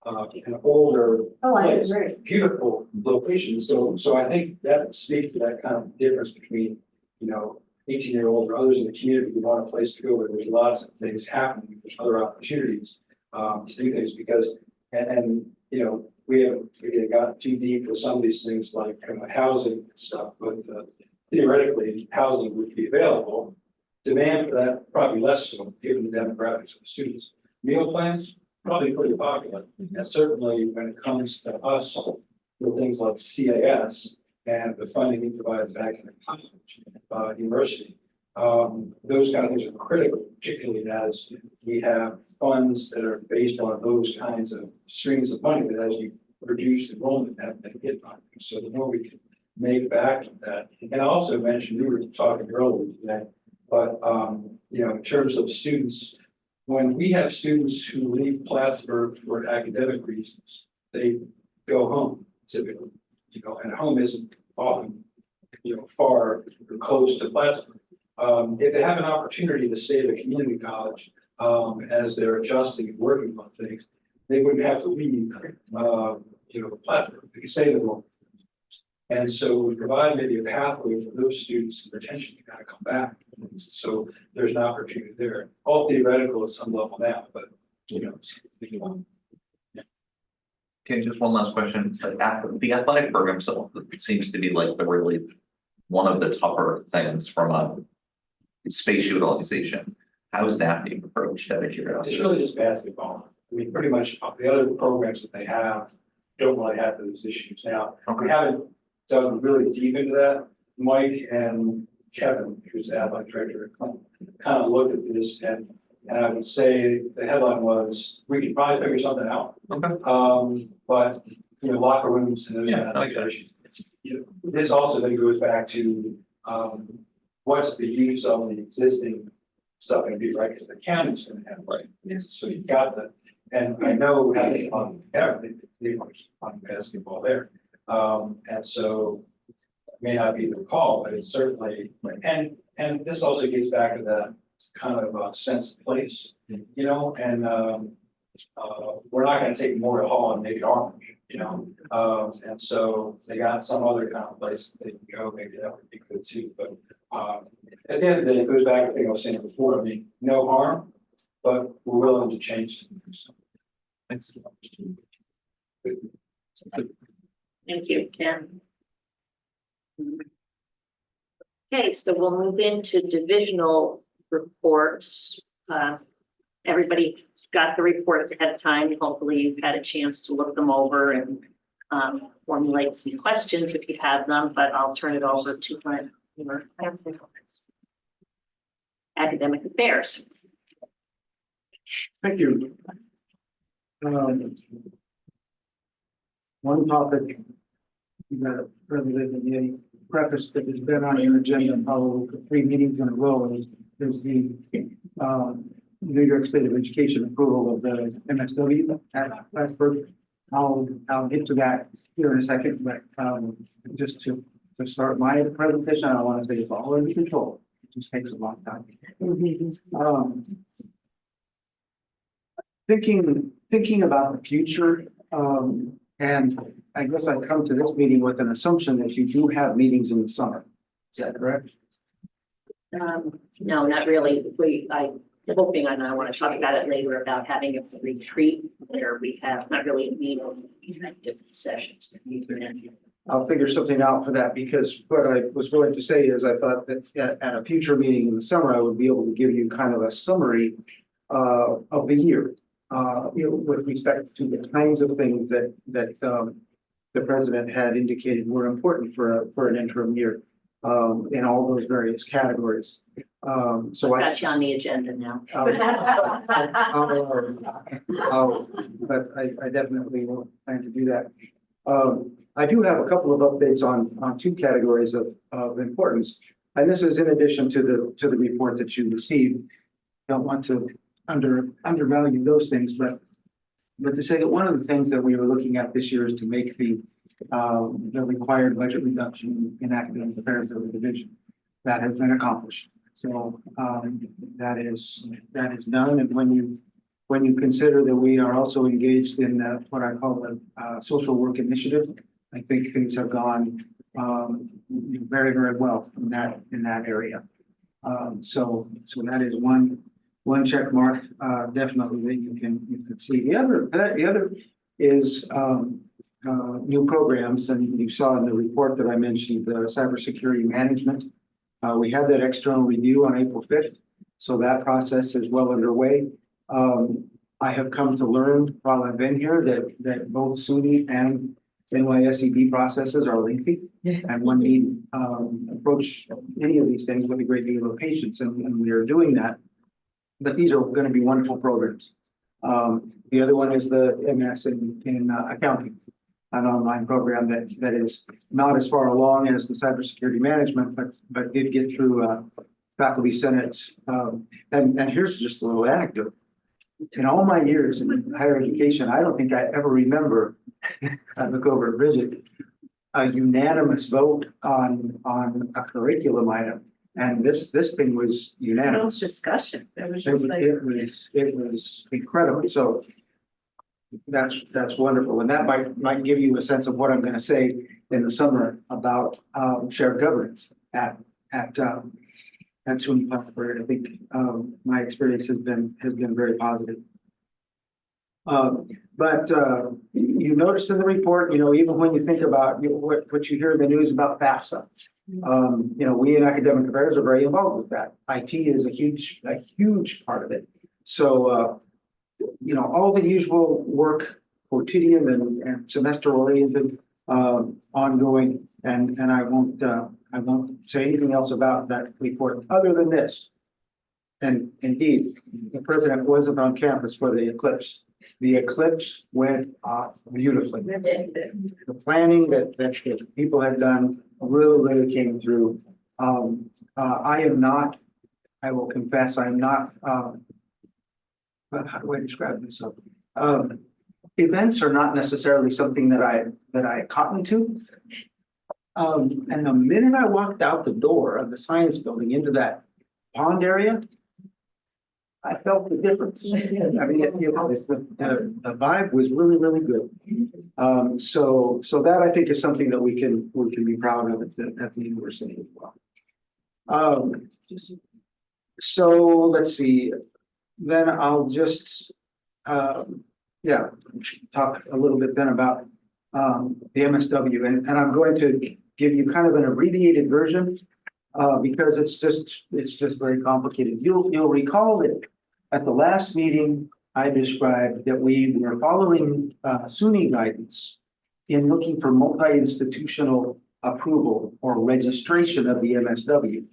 an older, place, beautiful location. So I think that speaks to that kind of difference between, 18-year-olds or others in the community who want a place to go where there's lots of things happening, there's other opportunities to do things because, we haven't gotten too deep with some of these things like housing and stuff, but theoretically, housing would be available. Demand for that probably less so, given the demographics of the students. Meal plans, probably pretty popular. And certainly when it comes to us, with things like CAS and the funding it provides back in the college, university, those kind of things are critical, particularly as we have funds that are based on those kinds of streams of money that as you reduce enrollment, that hit on. So the more we can make back of that. And I also mentioned, we were talking earlier today, but in terms of students, when we have students who leave Plattsburgh for academic reasons, they go home typically, and home isn't often, far or close to Plattsburgh. If they have an opportunity to stay at a community college, as they're adjusting and working on things, they wouldn't have to leave, Plattsburgh. They can stay in the room. And so we provide maybe a pathway for those students and retention to kind of come back. So there's an opportunity there. All theoretical at some level now, but Okay, just one last question. The athletic program, so it seems to be like really one of the tougher things from a space utilization. How is that being approached out of curiosity? it's really just basketball. I mean, pretty much the other programs that they have don't really have those issues now. We haven't dug really deep into that. Mike and Kevin, who's the athletic director at Clinton, kind of looked at this and I would say the headline was, we could probably figure something out. Okay. But locker rooms and those kind of issues. This also then goes back to what's the use of the existing stuff gonna be, right? Because the county's gonna have, right? So you got the, and I know having fun, they want to keep on basketball there. And so it may not be the call, but it's certainly, and this also gets back to that kind of sense of place, you know, and we're not gonna take Memorial Hall and make it orange, you know? And so they got some other kind of place they can go, maybe that would be good too, but at the end of the day, it goes back to the thing I was saying before, I mean, no harm, but we're willing to change things. Thanks. Thank you, Ken. Okay, so we'll move into divisional reports. Everybody got the reports ahead of time. Hopefully you've had a chance to look them over and formulate some questions if you have them, but I'll turn it over to my academic affairs. Thank you. One topic that rather than the preface that has been on your agenda probably for 3 meetings in a row is the New York State of Education approval of the MSW at Plattsburgh. I'll get to that here in a second, but just to start my presentation, I want to say it's all under control. It just takes a long time. Thinking about the future, and I guess I come to this meeting with an assumption that you do have meetings in the summer. Is that correct? No, not really. I'm hoping, and I want to talk about it later, about having a retreat where we have not really meetings, different sessions. I'll figure something out for that, because what I was going to say is I thought that at a future meeting in the summer, I would be able to give you kind of a summary of the year. You know, with respect to the kinds of things that the president had indicated were important for an interim year in all those various categories. So I Got you on the agenda now. But I definitely will plan to do that. I do have a couple of updates on 2 categories of importance, and this is in addition to the report that you received. Don't want to undervalue those things, but to say that one of the things that we were looking at this year is to make the required budget reduction in academic affairs of the division. That has been accomplished. So that is done. And when you consider that we are also engaged in what I call the social work initiative, I think things have gone very, very well in that area. So that is one check mark, definitely that you can see. The other is new programs, and you saw in the report that I mentioned the cybersecurity management. We had that external review on April 5th, so that process is well underway. I have come to learn while I've been here that both SUNY and NYSEB processes are lengthy, and one need approach any of these things with a great deal of patience, and we are doing that. But these are going to be wonderful programs. The other one is the MS in accounting, an online program that is not as far along as the cybersecurity management, but did get through faculty senate. And here's just a little anecdote. In all my years in higher education, I don't think I ever remember, I look over at Bridget, a unanimous vote on a curriculum item. And this thing was unanimous. Discussion. It was It was incredible. So that's wonderful. And that might give you a sense of what I'm going to say in the summer about shared governance at SUNY Plattsburgh. I think my experience has been very positive. But you noticed in the report, even when you think about what you hear in the news about FAFSA, we in academic affairs are very involved with that. IT is a huge part of it. So, all the usual work, quotidian and semester oriented, ongoing, and I won't say anything else about that report other than this. And indeed, the president wasn't on campus for the eclipse. The eclipse went off beautifully. The planning that people had done really came through. I am not I will confess, I'm not, how do I describe this? Events are not necessarily something that I cotton to. And the minute I walked out the door of the science building into that pond area, I felt the difference. I mean, the vibe was really, really good. So that I think is something that we can be proud of at the university as well. So let's see, then I'll just, talk a little bit then about, the MSW, and I'm going to give you kind of an abbreviated version, because it's just very complicated. You'll recall that at the last meeting, I described that we were following, SUNY guidance in looking for multi-institutional approval or registration of the MSW,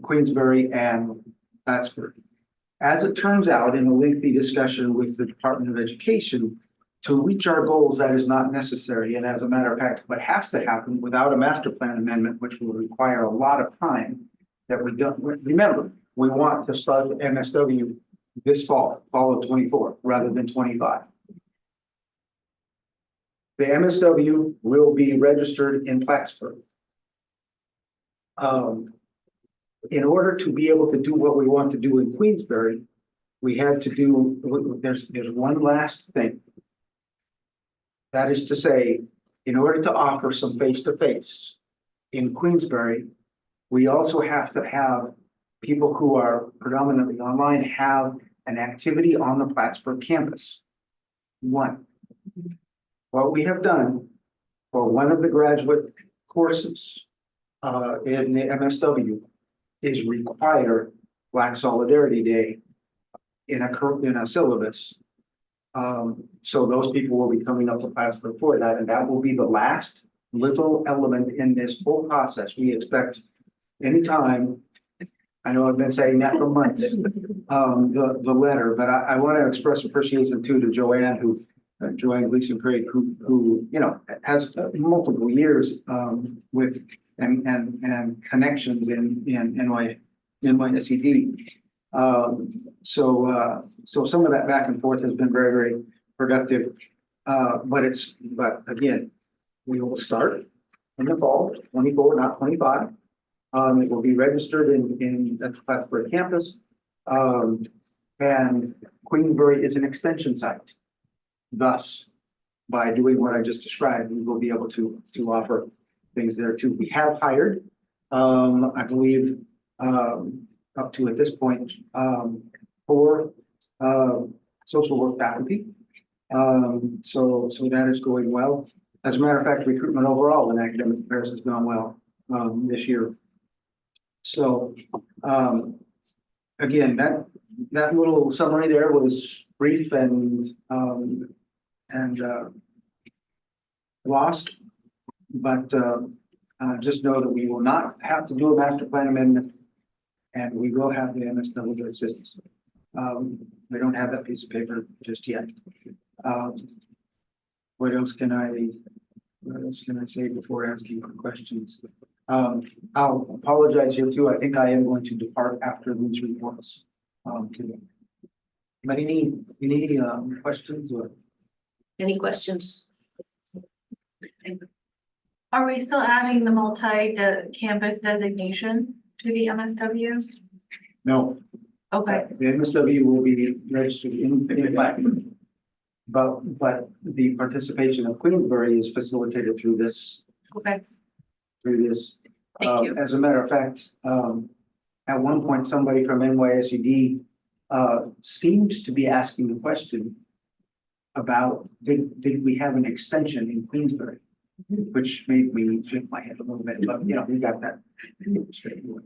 Queensbury and Plattsburgh. As it turns out, in a lengthy discussion with the Department of Education, to reach our goals, that is not necessary. And as a matter of fact, what has to happen without a master plan amendment, which will require a lot of time that we don't, remember, we want to start the MSW this fall of 24, rather than 25. The MSW will be registered in Plattsburgh. In order to be able to do what we want to do in Queensbury, we had to do, there's one last thing. That is to say, in order to offer some face-to-face in Queensbury, we also have to have people who are predominantly online have an activity on the Plattsburgh campus. One, what we have done for one of the graduate courses in the MSW is require Black Solidarity Day in a syllabus. So those people will be coming up to Plattsburgh for that, and that will be the last little element in this whole process. We expect anytime, I know I've been saying that for months, the letter, but I want to express appreciation too to Joanne, Joanne Gleason Craig, who has multiple years with and connections in NYSED. So some of that back and forth has been very, very productive. But again, we will start in the fall, 24, not 25. It will be registered at the Plattsburgh campus. And Queensbury is an extension site. Thus, by doing what I just described, we will be able to offer things there too. We have hired, I believe, up to at this point, 4 social work faculty. So that is going well. As a matter of fact, recruitment overall in academic affairs has gone well this year. So again, that little summary there was brief and lost, but just know that we will not have to do a master plan amendment, and we will have the MSW assistance. We don't have that piece of paper just yet. What else can I say before asking for questions? I'll apologize here too. I think I am going to depart after these reports today. But any questions or? Any questions? Are we still adding the multi-campus designation to the MSW? No. Okay, The MSW will be registered in Platinum. But the participation of Queensbury is facilitated through this. okay. Thank you. As a matter of fact, at one point, somebody from NYSED seemed to be asking the question about did we have an extension in Queensbury, which made me shake my head a little bit, but we got that straight away.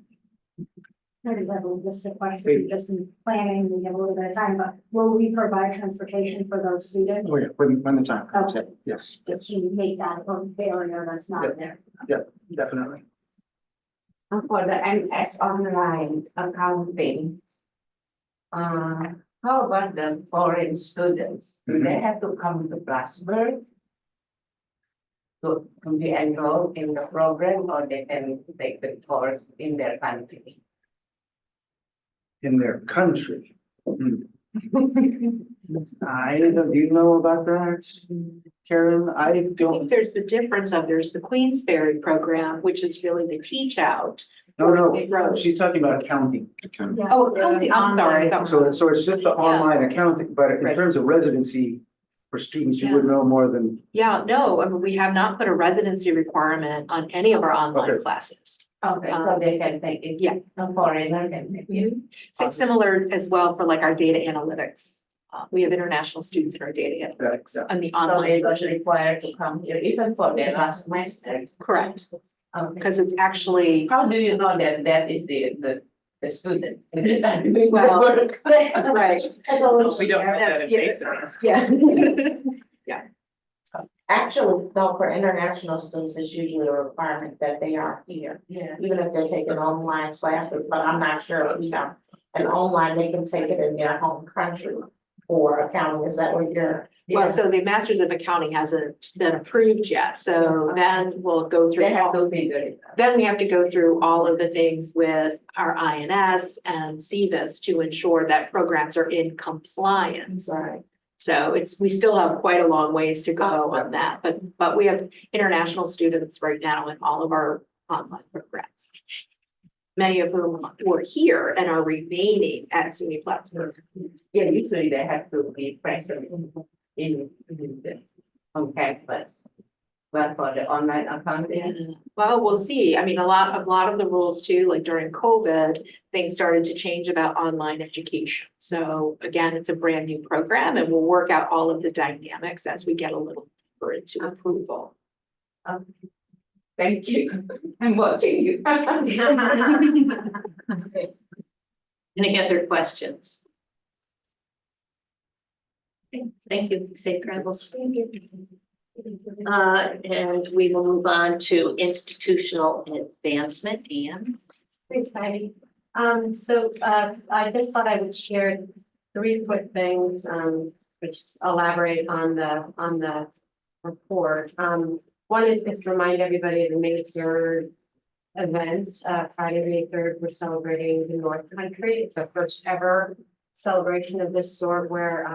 Maybe that will just a question, just in planning, we have a little bit of time, but will we provide transportation for those students? Oh, yeah, when the time comes, Okay. yes, Just to make that a barrier that's not there. definitely. For the MS online accounting, how about the foreign students? Do they have to come to Plattsburgh to be enrolled in the program, or they can take the course in their country? in their country. Do you know about that, Karen? I I think don't, there's the difference of, there's the Queensberry program, which is really the teach out. no, she's talking about accounting. Oh, accounting, I'm sorry. I thought- So it's just the online accounting, but in Right. terms of residency for students, you would know more than, Yeah, no, I mean, we have not put a residency requirement on any of our online Okay. classes. Okay, so they can take it. Yeah. A foreigner can take it. Similar as well for like our data analytics. We have international students in our data analytics Yeah. on the So online they was version. required to come here even for their last semester. Correct, Okay. because it's actually, How do you know that that is the student? Is it not doing Well, the work? right, That's always. We don't know That's- that in basics. yeah. Actually, though, for international students, it's usually a requirement that they are here, Yeah. even if they're taking online classes, but I'm not sure if now. And online, they can take it in their home country for accounting, is that what you're? Well, so the Masters of Accounting hasn't been approved yet, so then we'll go through. They have to figure it out. Then we have to go through all of the things with our INS and CVIS to ensure that programs are in compliance. Right. So we still have quite a long ways to go on that, but we have international students right now in all of our online programs. Many of whom were here and are remaining at SUNY Plattsburgh. Yeah, usually they have to be present in the on campus. But for the online accounting, Well, we'll see. I mean, a lot of the rules too, like during COVID, things started to change about online education. So again, it's a brand new program and we'll work out all of the dynamics as we get a little deeper into approval. thank you. I'm watching you. Any other questions? Thank you. Safe travels. And we will move on to institutional advancement, Anne. Thanks, Heidi. I just thought I would share three quick things, which elaborate on the report. One is just to remind everybody of the May 3rd event, Friday, May 3rd, we're celebrating the North Country. It's the first ever celebration of this sort where,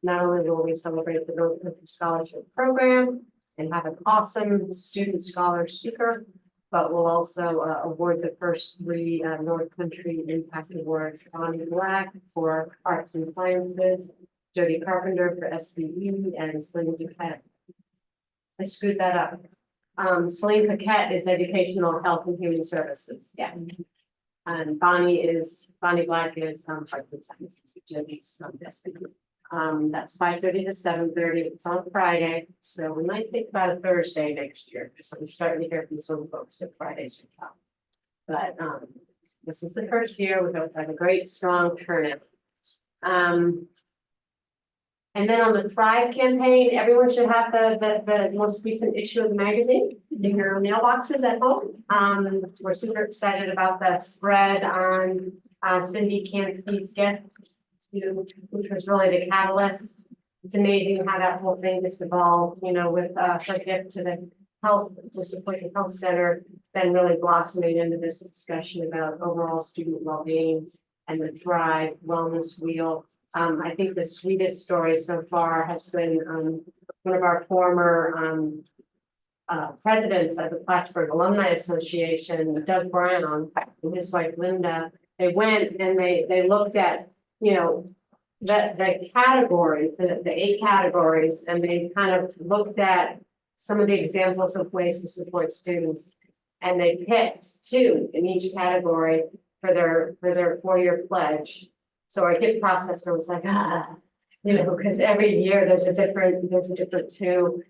not only will we celebrate the North Country Scholarship Program and have an awesome student scholar speaker, but we'll also award the first three North Country Impact Awards: Bonnie Black for Arts and Sciences, Jody Carpenter for SBE, and Celine Paquette. I screwed that up. Celine Paquette is Educational Health and Human Services, yes. And Bonnie Black is Arts and Sciences, Jody's SBE. That's 5:30 to 7:30. It's on Friday, so we might think about a Thursday next year, because I'm starting to hear from some folks that Fridays are tough. But this is the first year. We've had a great, strong turnout. And then on the Thrive campaign, everyone should have the most recent issue of the magazine in your mailboxes at home. We're super excited about that spread on Cindy Cansky's gift, which was really the catalyst. It's amazing how that whole thing just evolved, with her gift to the to support the health center, then really blossoming into this discussion about overall student well-being and the Thrive Wellness Wheel. I think the sweetest story so far has been one of our former presidents of the Plattsburgh Alumni Association, Doug Brown, and his wife Linda. They went and they looked at, the categories, the 8 categories, and they kind of looked at some of the examples of ways to support students. And they picked 2 in each category for their 4-year pledge. So our gift processor was like, because every year there's a different 2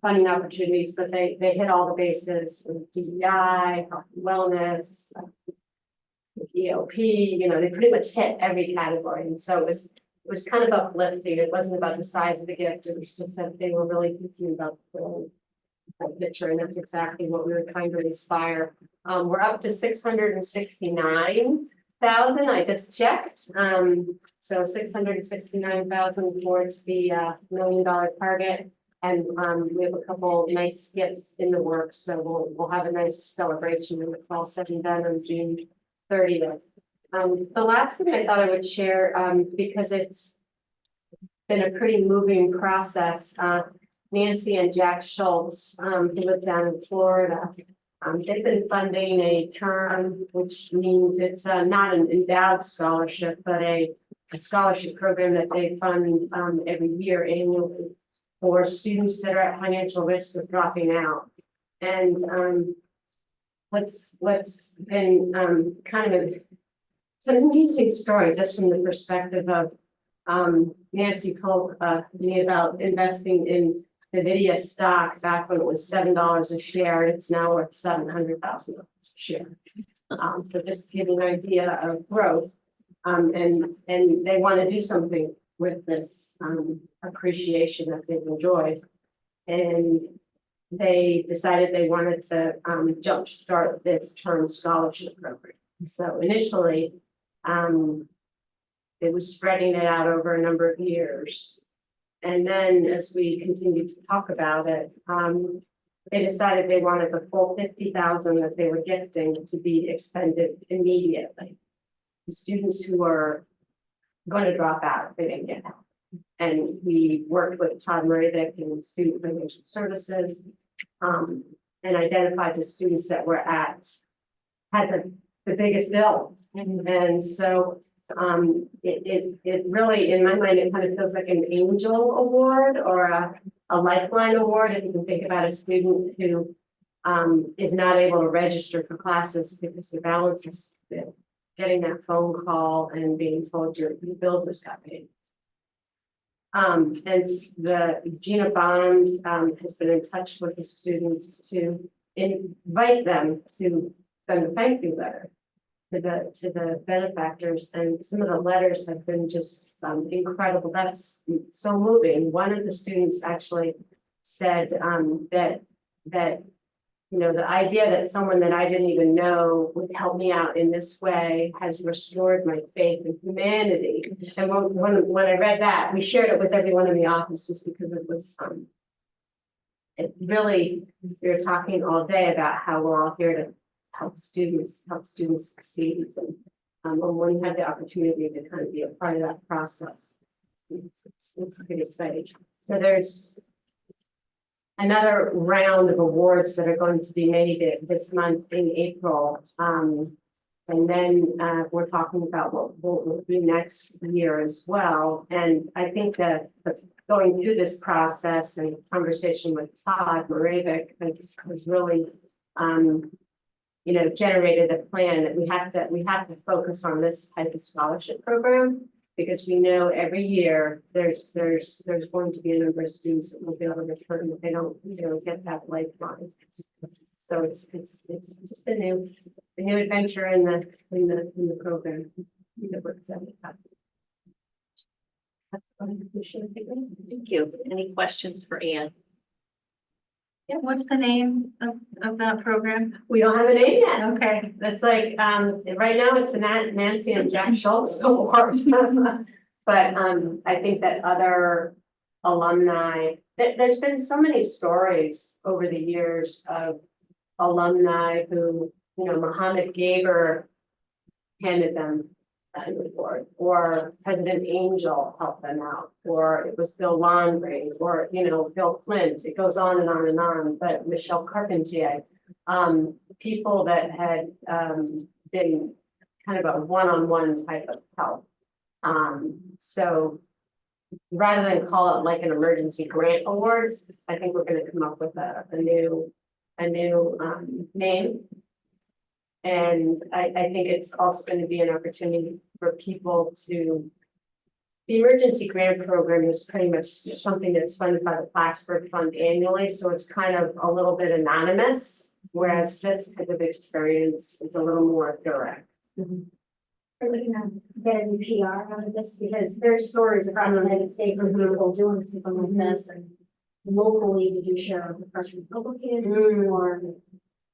funding opportunities, but they hit all the bases of DEI, health and wellness, EOP, they pretty much hit every category. And so it was kind of uplifting. It wasn't about the size of the gift. It was just that they were really thinking about the picture. And that's exactly what we were trying to inspire. We're up to 669,000. I just checked. So 669,000 towards the $1 million target. And we have a couple nice skits in the works. So we'll have a nice celebration when it's all said and done on June 30th. The last thing I thought I would share, because it's been a pretty moving process, Nancy and Jack Schultz, who live down in Florida. They've been funding a term, which means it's not an endowed scholarship, but a scholarship program that they fund every year annually for students that are at financial risk of dropping out. And what's been kind of it's an amazing story, just from the perspective of Nancy told me about investing in NVIDIA stock back when it was $7 a share. It's now worth $700,000 a share. So just to give you an idea of growth, and they want to do something with this appreciation that they've enjoyed, and they decided they wanted to jumpstart this term scholarship program. So initially, it was spreading it out over a number of years. And then as we continued to talk about it, they decided they wanted the full 50,000 that they were gifting to be expended immediately. The students who are going to drop out if they didn't get help. And we worked with Todd Moravec in Student Financial Services, and identified the students that were had the biggest bill. And so it really, in my mind, it kind of feels like an angel award or a lifeline award. If you can think about a student who is not able to register for classes because their balance is getting that phone call and being told your bill just got paid. And the Gina Bond has been in touch with the student to invite them to send a thank you letter to the benefactors, and some of the letters have been just incredible. That's so moving. One of the students actually said that you know, the idea that someone that I didn't even know would help me out in this way has restored my faith in humanity. And when I read that, we shared it with everyone in the office just because it was it really, we were talking all day about how we're all here to help students succeed. And when you have the opportunity to kind of be a part of that process, it's pretty exciting. So there's another round of awards that are going to be made this month in April. And then we're talking about what will be next year as well. And I think that going through this process and conversation with Todd Moravec has really you know, generated a plan that we have to focus on this type of scholarship program, because we know every year there's going to be a number of students that will be able to return if they don't get that lifeline. So it's just a new adventure in the program that we're excited about. Thank you. Any questions for Ann? Yeah, what's the name of that program? We don't have a name yet. Okay. That's like, right now it's the Nancy and Jack Schultz Award. But I think that other alumni, there's been so many stories over the years of alumni who, you know, Mohammed Gaber handed them that award, or President Angel helped them out, or it was Bill Laundrie, or, you know, Bill Flint. It goes on and on and on, but Michelle Carpentier, people that had been kind of a one-on-one type of help. So rather than call it like an emergency grant award, I think we're going to come up with a new name. And I think it's also going to be an opportunity for people to, the emergency grant program is pretty much something that's funded by the Plattsburgh Fund annually. So it's kind of a little bit anonymous, whereas this type of experience is a little more direct. We're looking to get a new PR out of this, because there's stories across the United States of people doing something like this, and locally, did you share with the Press Republican or,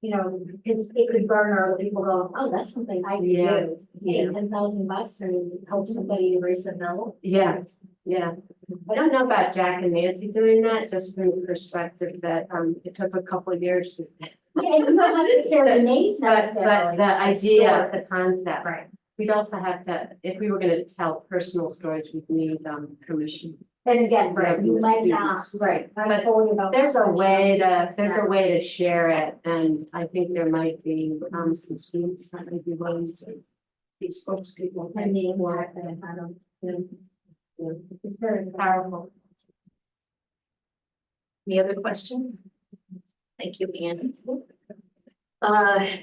you know, because it could garner other people going, oh, that's something I can do. Pay $10,000 and help somebody erase a bill. Yeah. I don't know about Jack and Nancy doing that, just from the perspective that it took a couple of years to. Yeah, you don't have to share the names But necessarily. the idea, the concept. Right. We'd also have to, if we were gonna tell personal stories, we'd need permission. Then again, right, you From the might not, students. right, I'm But fully about. There's a way to share it, and I think there might be some students that might be willing to be spokespeople. I mean, more than I don't. It's very powerful. Any other questions? Thank you, Anne.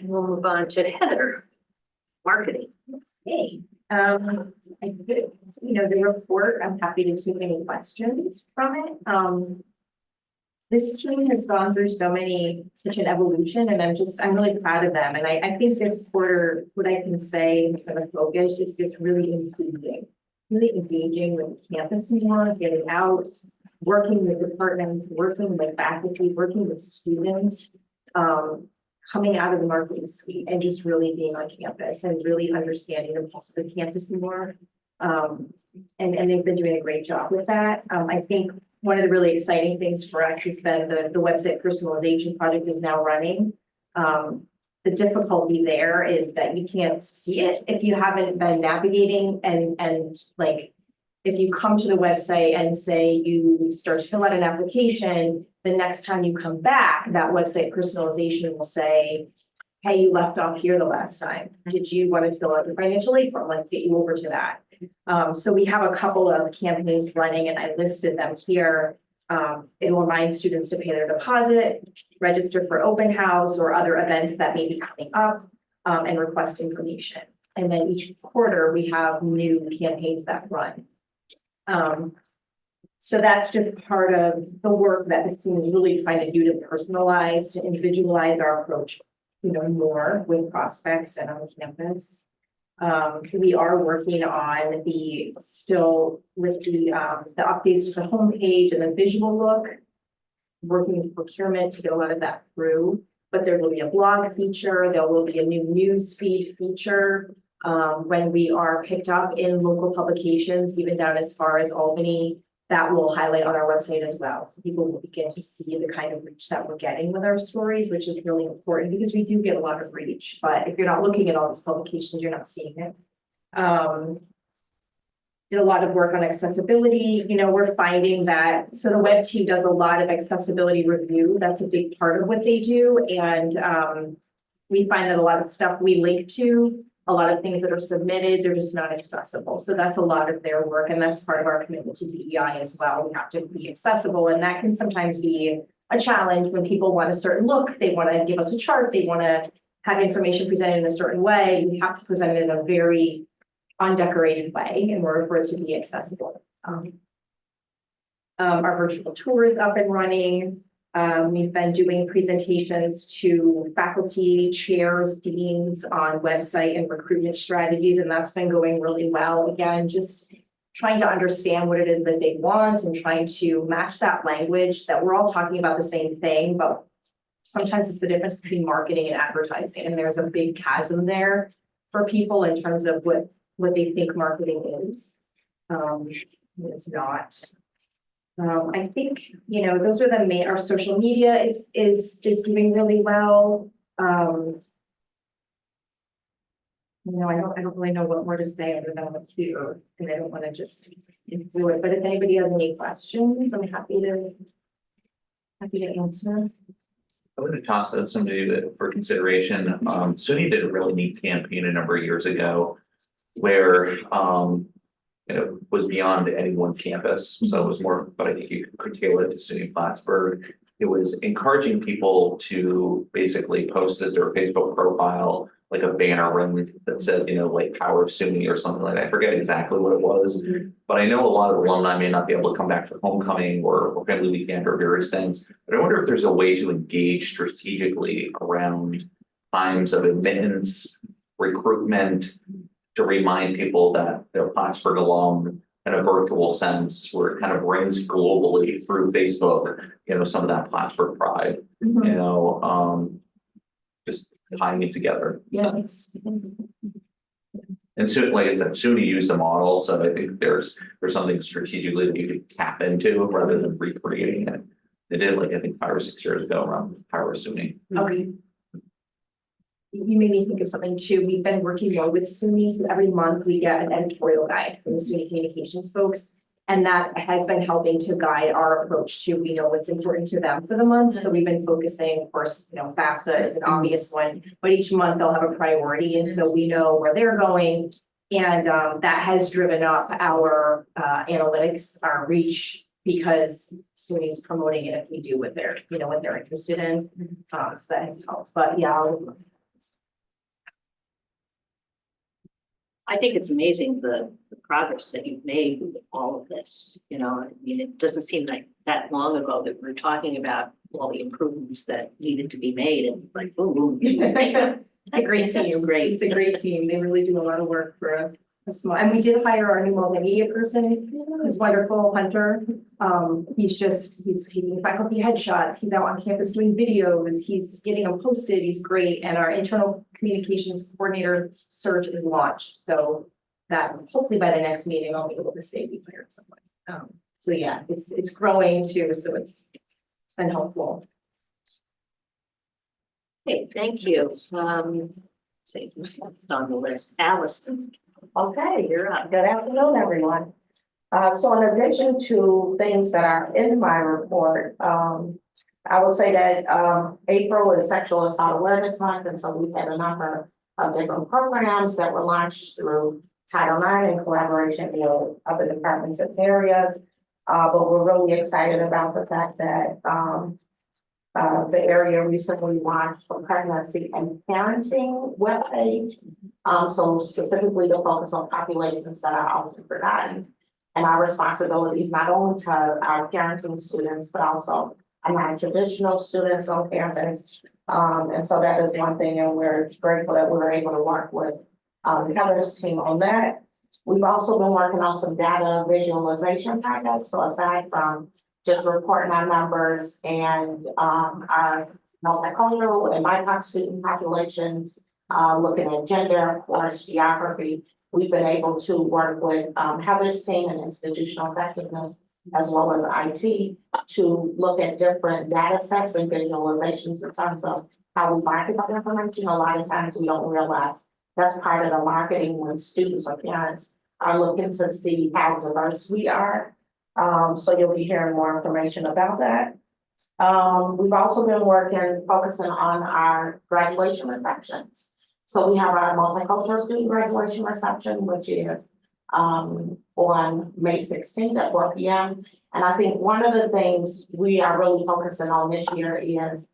We'll move on to Heather. Marketing. Hey, I did, the report, I'm happy to take any questions from it. This team has gone through such an evolution, and I'm really proud of them. And I think this quarter, what I can say for the focus is just really engaging with campus more, getting out, working with departments, working with faculty, working with students, coming out of the marketing suite and just really being on campus and really understanding the pulse of the campus more. And they've been doing a great job with that. I think one of the really exciting things for us has been the website personalization project is now running. The difficulty there is that you can't see it if you haven't been navigating and like, if you come to the website and say you start to fill out an application, the next time you come back, that website personalization will say, hey, you left off here the last time. Did you want to fill out the financial aid form? Let's get you over to that. So we have a couple of campaigns running and I listed them here. It will remind students to pay their deposit, register for open house or other events that may be coming up, and request information. And then each quarter we have new campaigns that run. So that's just part of the work that this team is really trying to do to personalize, to individualize our approach, more with prospects and on campus. We are working on with the updates to the homepage and the visual look, working with procurement to get a lot of that through, but there will be a blog feature, there will be a new news feed feature. When we are picked up in local publications, even down as far as Albany, that will highlight on our website as well. So people will begin to see the kind of reach that we're getting with our stories, which is really important because we do get a lot of reach, but if you're not looking at all these publications, you're not seeing it. Did a lot of work on accessibility. We're finding that, so the web team does a lot of accessibility review. That's a big part of what they do. And we find that a lot of stuff we link to, a lot of things that are submitted, they're just not accessible. So that's a lot of their work. And that's part of our commitment to DEI as well. We have to be accessible. And that can sometimes be a challenge when people want a certain look. They want to give us a chart. They want to have information presented in a certain way. We have to present it in a very undecorated way in order for it to be accessible. Our virtual tour is up and running. We've been doing presentations to faculty, chairs, deans on website and recruitment strategies, and that's been going really well. Again, just trying to understand what it is that they want and trying to match that language that we're all talking about the same thing, but sometimes it's the difference between marketing and advertising, and there's a big chasm there for people in terms of what they think marketing is. It's not. I think, those are the main, our social media is doing really well. I don't really know what more to say other than what's here, and I don't want to just do it, but if anybody has any questions, I'm happy to answer. I would have tossed out somebody that for consideration. SUNY did a really neat campaign a number of years ago where it was beyond any one campus. So it was more, but I think you could tailor it to SUNY Plattsburgh. It was encouraging people to basically post as their Facebook profile, like a banner ring that said, like Power of SUNY or something like that. I forget exactly what it was, but I know a lot of alumni may not be able to come back for homecoming or family weekend or various things. But I wonder if there's a way to engage strategically around times of admittance, recruitment, to remind people that they're Plattsburgh alum in a virtual sense, where it kind of rings globally through Facebook, some of that Plattsburgh pride, just tying it together. Yeah. And so, like I said, SUNY used a model, so I think there's something strategically that you could tap into rather than recreating it. They did, I think 5 or 6 years ago around Power of SUNY. Okay. you made me think of something too. We've been working more with SUNY, so every month we get an editorial guide from the SUNY communications folks. And that has been helping to guide our approach to, we know what's important to them for the month. So we've been focusing, of course, FAFSA is an obvious one, but each month they'll have a priority. And so we know where they're going. And that has driven up our analytics, our reach, because SUNY's promoting it if we do what they're, what they're interested in. So that has helped, but yeah. I think it's amazing the progress that you've made with all of this, I mean, it doesn't seem like that long ago that we were talking about all the improvements that needed to be made and like, boom. A great team. That's great. It's a great team. They really do a lot of work for a small, and we did hire our new multimedia person, who's wonderful, Hunter. He's taking faculty headshots. He's out on campus doing videos. He's getting them posted. He's great. And our internal communications coordinator search is launched. So that hopefully by the next meeting, I'll be able to say we hired someone. So yeah, it's growing too. So it's been helpful. Okay, thank you. See who's next on the list. Allison, Okay, you're up. good afternoon, everyone. So in addition to things that are in my report, I would say that April is Sexual Assault Awareness Month, and so we've had a number of different programs that were launched through Title IX in collaboration with other departments and areas. But we're really excited about the fact that the area recently launched a pregnancy and parenting webpage. So specifically to focus on populations that are often forgotten, and our responsibilities not only to our parenting students, but also our non-traditional students on campus. And so that is one thing, and we're grateful that we were able to work with Heather's team on that. We've also been working on some data visualization projects. So aside from just reporting our numbers and our multicultural and BIPOC student populations, looking at gender, of course, geography, we've been able to work with Heather's team and institutional effectiveness, as well as IT, to look at different data sets and visualizations in terms of how we market that information. A lot of times we don't realize that's part of the marketing when students or parents are looking to see how diverse we are. So you'll be hearing more information about that. We've also been focusing on our graduation receptions. So we have our multicultural student graduation reception, which is on May 16th at 4 p.m. And I think one of the things we are really focusing on this year is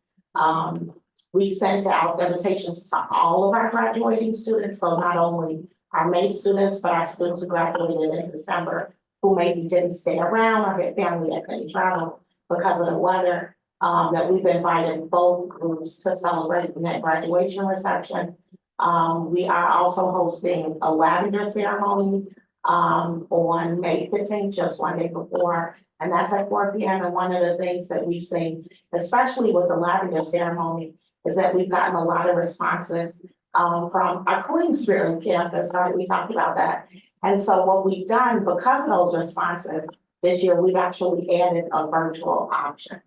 we sent out invitations to all of our graduating students. So not only our May students, but our students who graduated in December, who maybe didn't stay around or had family that couldn't travel because of the weather, that we've invited both groups to celebrate in that graduation reception. We are also hosting a lavender ceremony on May 15th, just one day before, and that's at 4 p.m. And one of the things that we've seen, especially with the lavender ceremony, is that we've gotten a lot of responses from our Queensboro campus, right? We talked about that. And so what we've done, because of those responses this year, we've actually added a virtual option.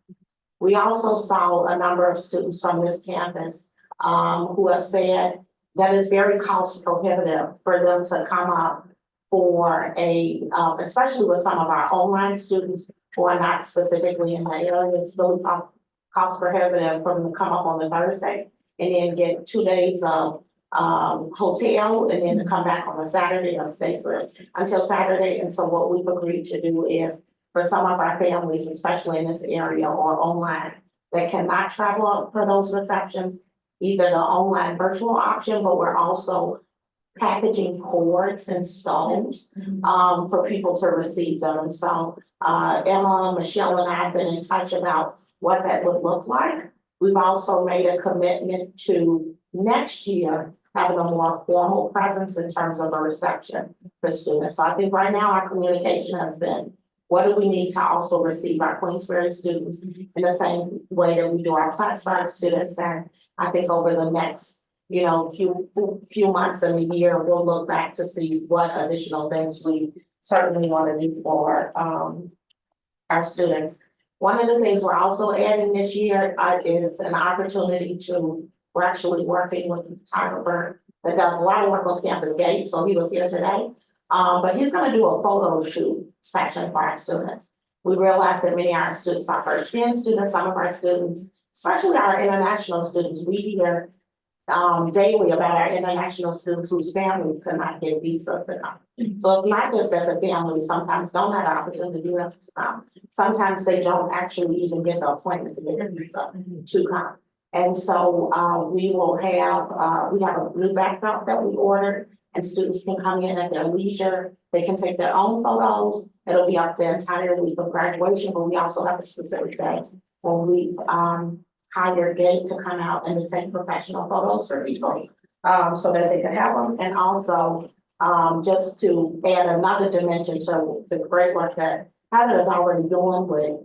We also saw a number of students from this campus who have said that it's very cost prohibitive for them to come up for especially with some of our online students who are not specifically in the area. It's really cost prohibitive for them to come up on the Thursday and then get 2 days of hotel and then to come back on a Saturday or stay until Saturday. And so what we've agreed to do is for some of our families, especially in this area or online, that cannot travel up for those receptions, either the online virtual option, but we're also packaging cords and stones for people to receive them. And so Emma, Michelle, and I have been in touch about what that would look like. We've also made a commitment to next year having a more formal presence in terms of a reception for students. So I think right now our communication has been, what do we need to also receive our Queensboro students in the same way that we do our Plattsburgh students? And I think over the next, few months and a year, we'll look back to see what additional things we certainly want to do for our students. One of the things we're also adding this year is an opportunity to We're actually working with a photographer that does a lot of work on Campus Gate, so he was here today. But he's gonna do a photo shoot session for our students. We realized that many of our students are first-gen students, some of our students, especially our international students, we hear daily about our international students whose families could not get visas to come. So it's not just that the families sometimes don't have the opportunity to do that. Sometimes they don't actually even get the appointment to get a visa to come. And so we will have, we have a new backdrop that we ordered, and students can come in at their leisure. They can take their own photos. It'll be up the entire week of graduation, but we also have a specific day when we hire Gate to come out and to take professional photos for people, so that they can have them. And also, just to add another dimension to the great work that Heather is already doing with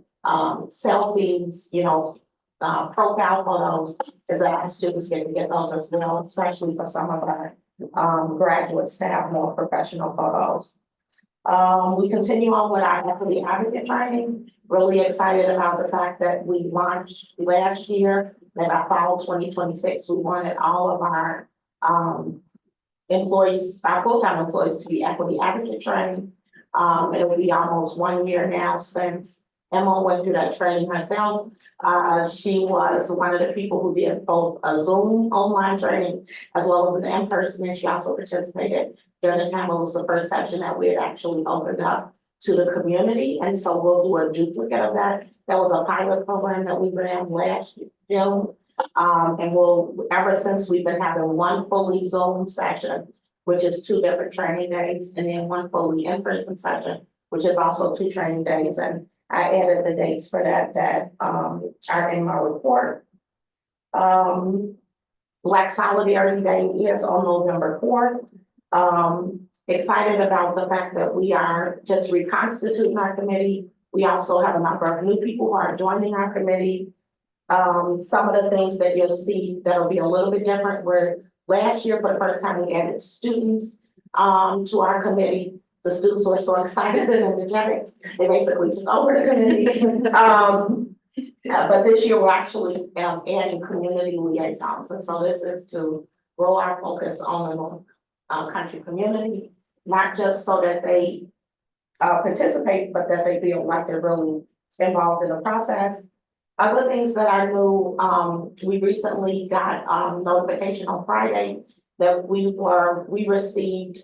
selfies, you know, profile photos, is that our students get to get those as well, especially for some of our graduate staff, more professional photos. We continue on with our equity advocate training. Really excited about the fact that we launched last year, that our fall 2026, we wanted all of our employees, our full-time employees, to be equity advocate trained. It will be almost 1 year now since Emma went through that training herself. She was one of the people who did both a Zoom online training as well as an in-person, and she also participated during the time it was the first session that we had actually opened up to the community. And so we'll do a duplicate of that. That was a pilot program that we ran last June. And ever since, we've been having one fully Zoom session, which is 2 different training days, and then one fully in-person session, which is also 2 training days. And I added the dates for that are in my report. Black Solidarity Day is on November 4th. Excited about the fact that we are just reconstituting our committee. We also have a number of new people who are joining our committee. Some of the things that you'll see that'll be a little bit different were last year, for the first time, we added students to our committee. The students were so excited and energetic, they basically took over the committee. But this year, we're actually adding community liaisons. And so this is to grow our focus on the North Country community, not just so that they participate, but that they feel like they're really involved in the process. Other things that are new, we recently got notification on Friday that we received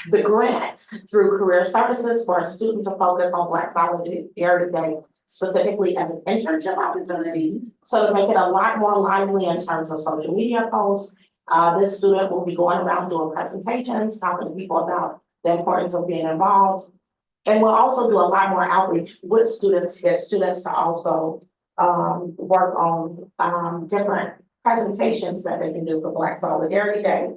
the grant through Career Services for a student to focus on Black Solidarity Day, specifically as an internship opportunity. So to make it a lot more lively in terms of social media posts, this student will be going around doing presentations, talking to people about the importance of being involved. And we'll also do a lot more outreach with students, get students to also work on different presentations that they can do for Black Solidarity Day.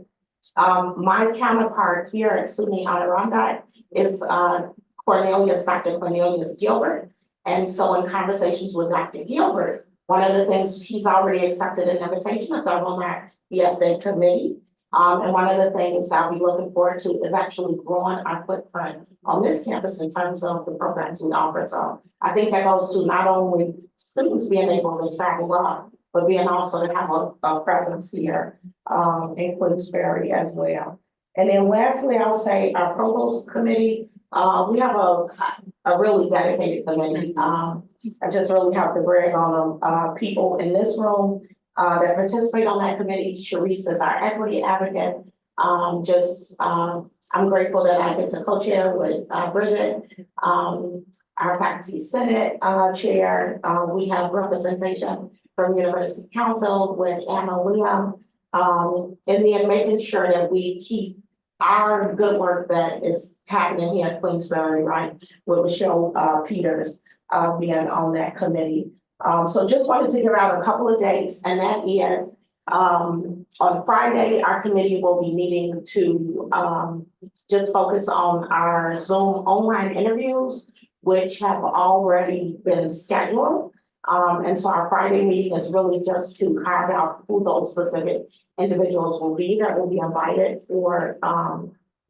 My counterpart here at SUNY Adirondack is Dr. Cornelius Gilbert. And so in conversations with Dr. Gilbert, one of the things, he's already accepted an invitation to serve on our ESA committee. And one of the things I'll be looking forward to is actually growing our footprint on this campus in terms of the programs we offer. So I think that goes to not only students being able to travel up, but being also to have a presence here in Queensbury as well. And then lastly, I'll say our provost committee, we have a really dedicated committee. I just really have to brag on them. People in this room that participate on that committee. Sharice is our equity advocate. I'm grateful that I get to co-chair with Bridget. Our faculty senate chair. We have representation from University Council with Anna William. And then making sure that we keep our good work that is happening here at Queensbury, right, with Michelle Peters being on that committee. So just wanted to give out a couple of dates, and that is on Friday, our committee will be meeting to just focus on our Zoom online interviews, which have already been scheduled. And so our Friday meeting is really just to carve out who those specific individuals will be that will be invited for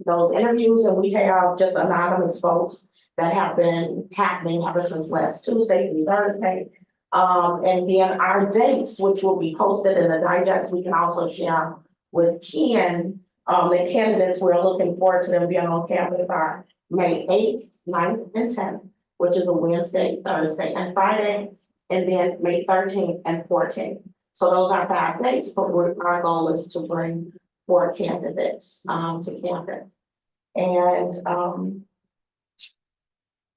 those interviews. And we have just anonymous votes that have been happening ever since last Tuesday through Thursday. And then our dates, which will be posted in the digest, we can also share with Ken. The candidates, we're looking forward to them being on campus are May 8th, 9th, and 10th, which is a Wednesday, Thursday, and Friday. And then May 13th and 14th. So those are 5 dates, but our goal is to bring 4 candidates to campus. And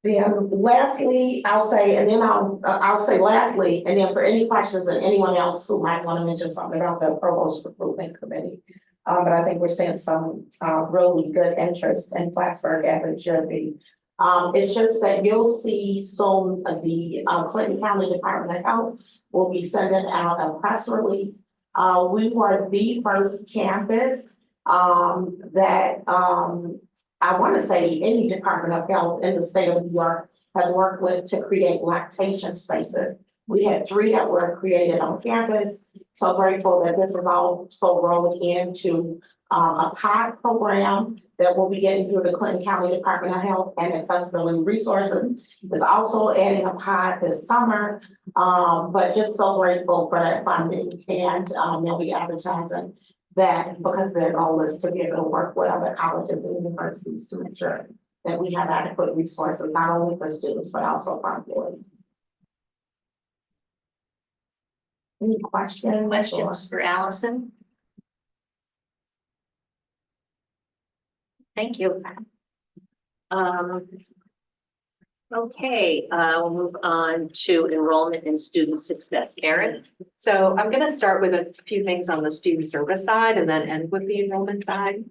then lastly, I'll say, and then I'll say lastly, and then for any questions and anyone else who might want to mention something about the provost recruitment committee. But I think we're seeing some really good interest in Plattsburgh as it should be. It's just that you'll see soon the Clinton County Department of Health will be sending out a press release. We were the first campus that I want to say any Department of Health in the state of New York has worked with to create lactation spaces. We had 3 that were created on campus. So grateful that this is also rolling into a pilot program that will be getting through the Clinton County Department of Health and Accessibility Resources. Is also adding a pilot this summer, but just so grateful for that funding, and they'll be advertising that because their goal is to be able to work with other colleges and universities to make sure that we have adequate resources, not only for students, but also for employees. Any questions? Questions for Allison? Thank you. Okay, we'll move on to enrollment and student success. Karen? So I'm going to start with a few things on the student service side and then end with the enrollment side.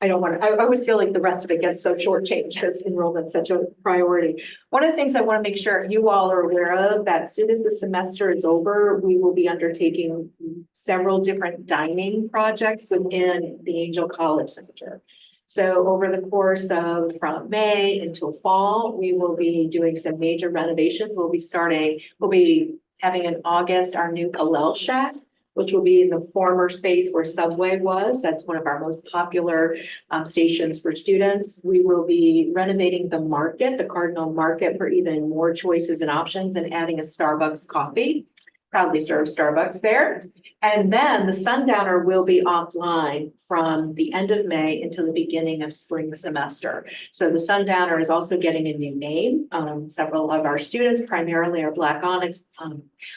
I always feel like the rest of it gets so shortchanged because enrollment's such a priority. One of the things I want to make sure you all are aware of, that as soon as the semester is over, we will be undertaking several different dining projects within the Angel College Center. So over the course of from May until fall, we will be doing some major renovations. We'll be having in August our new Hillel Shack, which will be in the former space where Subway was. That's one of our most popular stations for students. We will be renovating the market, the Cardinal Market, for even more choices and options, and adding a Starbucks coffee. Proudly serve Starbucks there. And then the Sundowner will be offline from the end of May until the beginning of spring semester. So the Sundowner is also getting a new name. Several of our students, primarily our Black Onyx,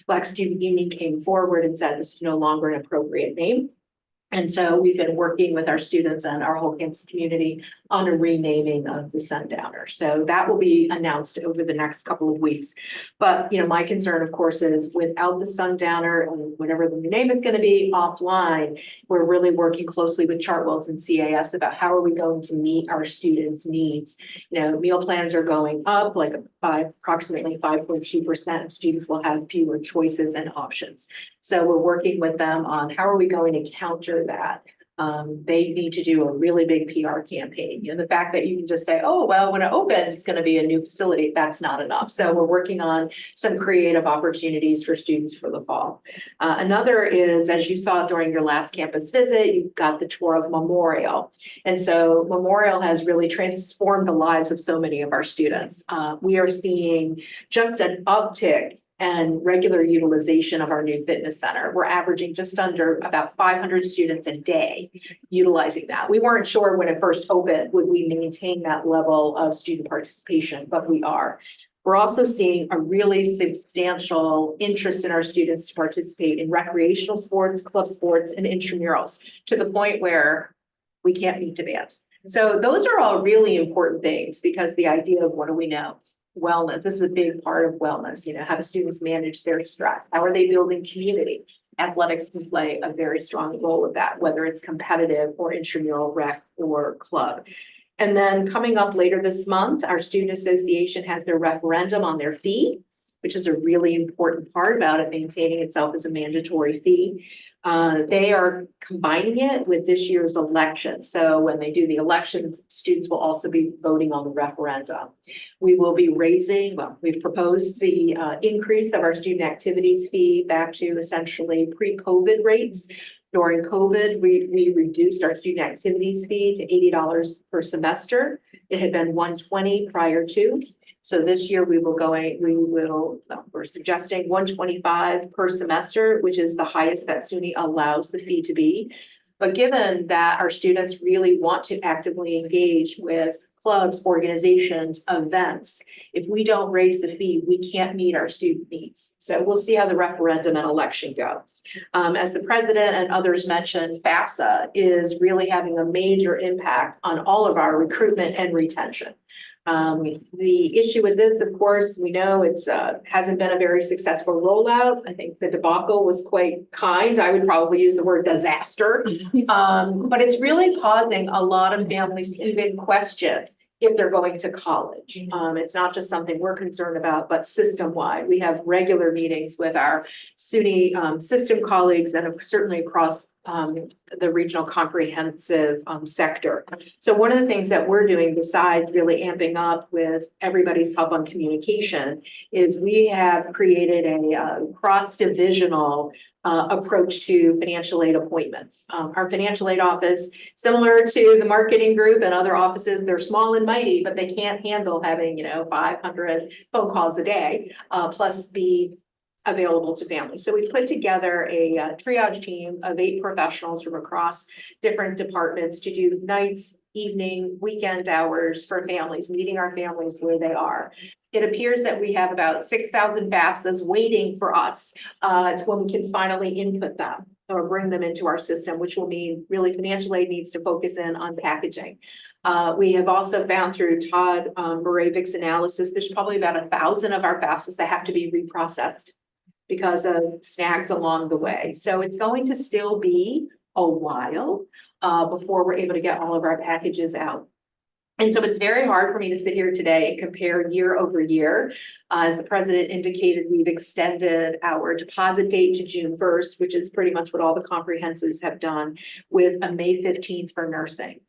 Black Student Union, came forward and said this is no longer an appropriate name. And so we've been working with our students and our whole campus community on a renaming of the Sundowner. So that will be announced over the next couple of weeks. But, my concern, of course, is without the Sundowner and whatever the new name is going to be offline, we're really working closely with Chartwells and CAS about how are we going to meet our students' needs. Meal plans are going up, like approximately 5.2% of students will have fewer choices and options. So we're working with them on how are we going to counter that. They need to do a really big PR campaign. The fact that you can just say, oh, well, when it opens, it's going to be a new facility, that's not enough. So we're working on some creative opportunities for students for the fall. Another is, as you saw during your last campus visit, you got the tour of Memorial. And so Memorial has really transformed the lives of so many of our students. We are seeing just an uptick and regular utilization of our new fitness center. We're averaging just under about 500 students a day utilizing that. We weren't sure when it first opened, would we maintain that level of student participation, but we are. We're also seeing a really substantial interest in our students to participate in recreational sports, club sports, and intramurals, to the point where we can't meet demand. So those are all really important things, because the idea of what do we know? Wellness, this is a big part of wellness. How do students manage their stress? How are they building community? Athletics can play a very strong role with that, whether it's competitive or intramural, rec, or club. And then coming up later this month, our student association has their referendum on their fee, which is a really important part about it maintaining itself as a mandatory fee. They are combining it with this year's election. So when they do the election, students will also be voting on the referendum. We will be we've proposed the increase of our student activities fee back to essentially pre-COVID rates. During COVID, we reduced our student activities fee to $80 per semester. It had been $120 prior to. So this year we're suggesting $125 per semester, which is the highest that SUNY allows the fee to be. But given that our students really want to actively engage with clubs, organizations, events, if we don't raise the fee, we can't meet our student needs. So we'll see how the referendum and election go. As the president and others mentioned, FAFSA is really having a major impact on all of our recruitment and retention. The issue with this, of course, we know it's hasn't been a very successful rollout. I think the debacle was quite kind. I would probably use the word disaster. But it's really causing a lot of families to even question if they're going to college. It's not just something we're concerned about, but system-wide. We have regular meetings with our SUNY system colleagues and certainly across the regional comprehensive sector. So one of the things that we're doing besides really amping up with everybody's help on communication is we have created a cross-divisional approach to financial aid appointments. Our financial aid office, similar to the marketing group and other offices, they're small and mighty, but they can't handle having, 500 phone calls a day, plus be available to families. So we put together a triage team of 8 professionals from across different departments to do nights, evening, weekend hours for families, meeting our families where they are. It appears that we have about 6,000 FAFSAs waiting for us to when we can finally input them or bring them into our system, which will mean really financial aid needs to focus in on packaging. We have also found through Todd Moravic's analysis, there's probably about 1,000 of our FAFSAs that have to be reprocessed because of snags along the way. So it's going to still be a while before we're able to get all of our packages out. And so it's very hard for me to sit here today and compare year over year. As the president indicated, we've extended our deposit date to June 1st, which is pretty much what all the comprehensives have done, with a May 15th for nursing.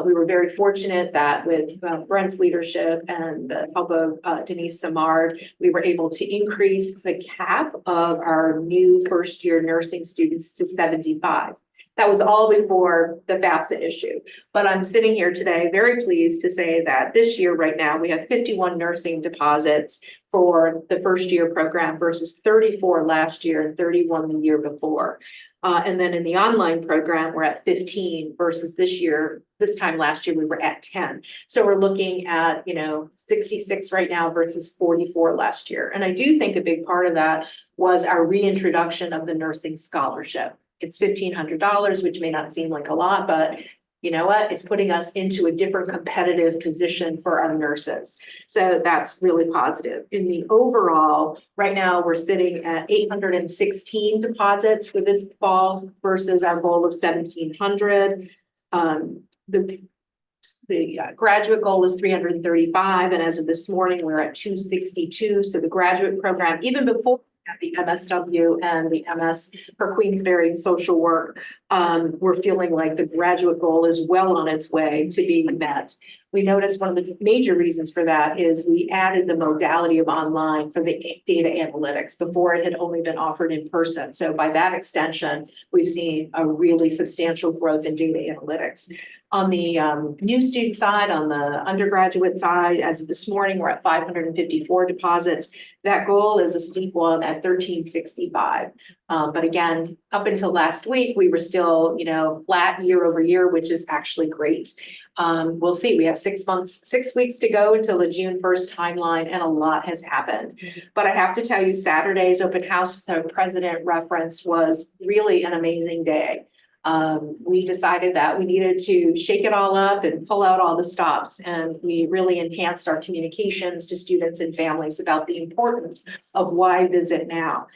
We were very fortunate that with Brent's leadership and the help of Denise Samard, we were able to increase the cap of our new first year nursing students to 75. That was all before the FAFSA issue. But I'm sitting here today very pleased to say that this year right now, we have 51 nursing deposits for the first year program versus 34 last year and 31 the year before. And then in the online program, we're at 15 versus this time last year, we were at 10. So we're looking at, 66 right now versus 44 last year. And I do think a big part of that was our reintroduction of the nursing scholarship. It's $1,500, which may not seem like a lot, but you know what? It's putting us into a different competitive position for our nurses. So that's really positive. In the overall, right now, we're sitting at 816 deposits for this fall versus our goal of 1,700. The graduate goal is 335. And as of this morning, we're at 262. So the graduate program, even before the MSW and the MS for Queensberry and social work, we're feeling like the graduate goal is well on its way to being met. We noticed one of the major reasons for that is we added the modality of online for the data analytics. Before, it had only been offered in person. So by that extension, we've seen a really substantial growth in data analytics. On the new student side, on the undergraduate side, as of this morning, we're at 554 deposits. That goal is a steep one at 1,365. But again, up until last week, we were still, flat year over year, which is actually great. We'll see. We have 6 weeks to go until the June 1st timeline, and a lot has happened. But I have to tell you, Saturday's open house, as the president referenced, was really an amazing day. We decided that we needed to shake it all up and pull out all the stops, and we really enhanced our communications to students and families about the importance of why visit now.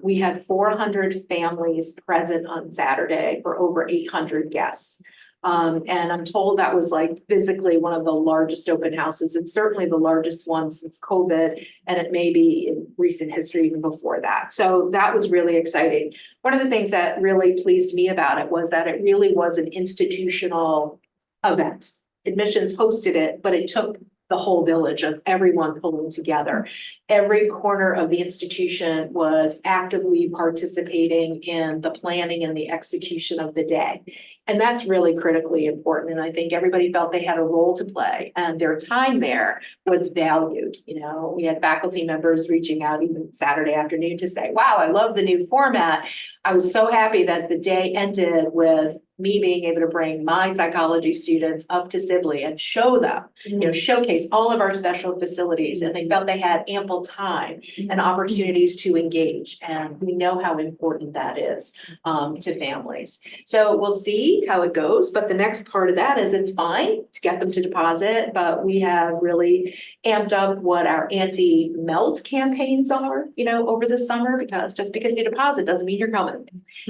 We had 400 families present on Saturday for over 800 guests. And I'm told that was like physically one of the largest open houses. It's certainly the largest one since COVID, and it may be in recent history even before that. So that was really exciting. One of the things that really pleased me about it was that it really was an institutional event. Admissions hosted it, but it took the whole village of everyone pulling together. Every corner of the institution was actively participating in the planning and the execution of the day. And that's really critically important. And I think everybody felt they had a role to play and their time there was valued. You know, we had faculty members reaching out even Saturday afternoon to say, wow, I love the new format. I was so happy that the day ended with me being able to bring my psychology students up to Sibley and show them, you know, showcase all of our special facilities, and they felt they had ample time and opportunities to engage. And we know how important that is to families. So we'll see how it goes, but the next part of that is it's fine to get them to deposit, but we have really amped up what our anti-melt campaigns are, you know, over the summer, because just because you deposit doesn't mean you're coming.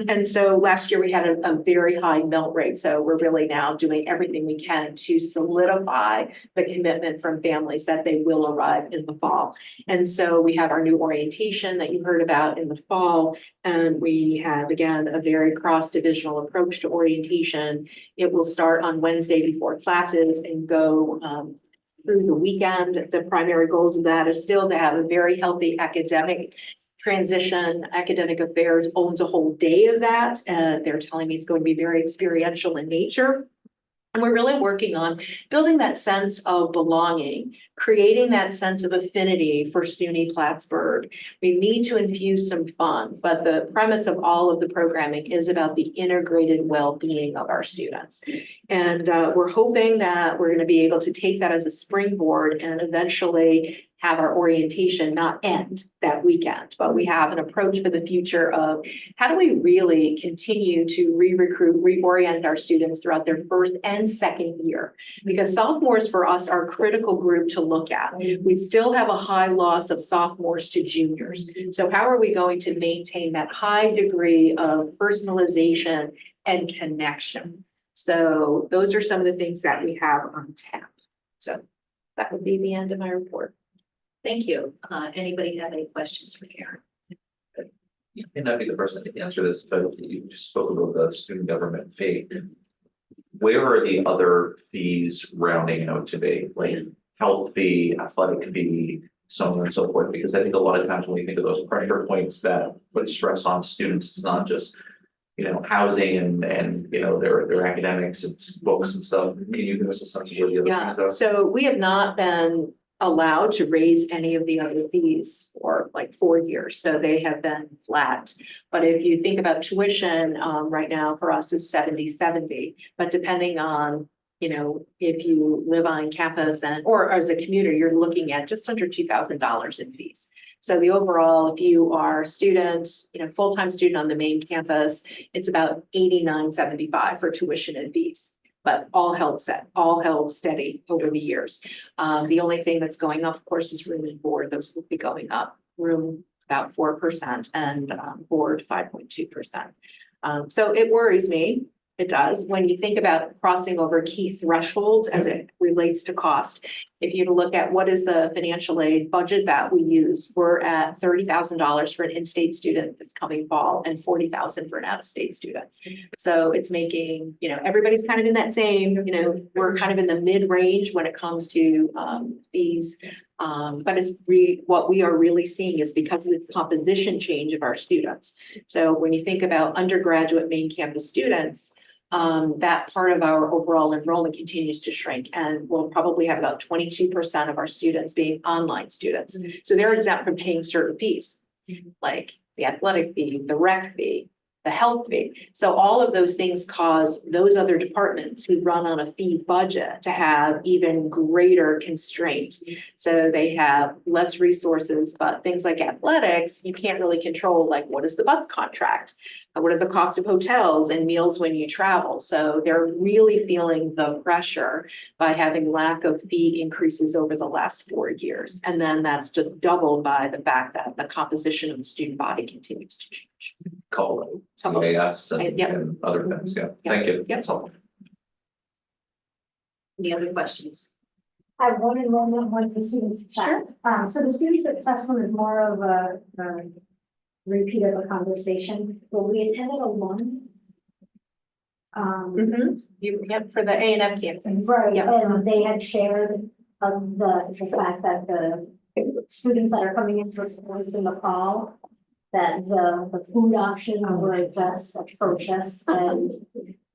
And so last year we had a very high melt rate. So we're really now doing everything we can to solidify the commitment from families that they will arrive in the fall. And so we have our new orientation that you heard about in the fall. And we have, again, a very cross-divisional approach to orientation. It will start on Wednesday before classes and go through the weekend. The primary goals of that is still to have a very healthy academic transition. Academic Affairs owns a whole day of that. They're telling me it's going to be very experiential in nature. And we're really working on building that sense of belonging, creating that sense of affinity for SUNY Plattsburgh. We need to infuse some fun, but the premise of all of the programming is about the integrated well-being of our students. And we're hoping that we're going to be able to take that as a springboard and eventually have our orientation not end that weekend, but we have an approach for the future of how do we really continue to re-recruit, reorient our students throughout their first and second year? Because sophomores for us are a critical group to look at. We still have a high loss of sophomores to juniors. So how are we going to maintain that high degree of personalization and connection? So those are some of the things that we have on tap. So that would be the end of my report. Thank you. Anybody have any questions for Karen? You may not be the person to answer this, but you just spoke about the student government fee. Where are the other fees rounding out to be, like health fee, athletic fee, so on and so forth? Because I think a lot of times when we think of those pressure points that put stress on students, it's not just, you know, housing and you know, their academics and books and stuff. Can you give us a sense of where the other things are? So we have not been allowed to raise any of the other fees for like 4 years. So they have been flat. But if you think about tuition, right now for us is 70/70, but depending on, you know, if you live on campus or as a commuter, you're looking at just under $2,000 in fees. So the overall, if you are a student, you know, full-time student on the main campus, it's about $89.75 for tuition and fees. But all held steady over the years. The only thing that's going up, of course, is room and board. Those will be going up. Room about 4% and board 5.2%. So it worries me. It does. When you think about crossing over key thresholds as it relates to cost, if you look at what is the financial aid budget that we use, we're at $30,000 for an in-state student that's coming fall and $40,000 for an out-of-state student. So it's making, you know, everybody's kind of in that same, you know, we're kind of in the mid-range when it comes to fees. But it's what we are really seeing is because of the composition change of our students. So when you think about undergraduate main campus students, that part of our overall enrollment continues to shrink, and we'll probably have about 22% of our students being online students. So they're exempt from paying certain fees, like the athletic fee, the rec fee, the health fee. So all of those things cause those other departments who run on a fee budget to have even greater constraint. So they have less resources, but things like athletics, you can't really control, like what is the bus contract? What are the cost of hotels and meals when you travel? So they're really feeling the pressure by having lack of fee increases over the last 4 years. And then that's just doubled by the fact that the composition of the student body continues to change. Call CAS and other things. Yeah, thank you. That's all. Any other questions? I have one enrollment, one for student success. So the student success one is more of a repeat of a conversation, but we attended a one. Yep, for the A&F campaign. Right, Yeah. and they had shared of the fact that the students that are coming into schools in the fall, that the food options were just atrocious, and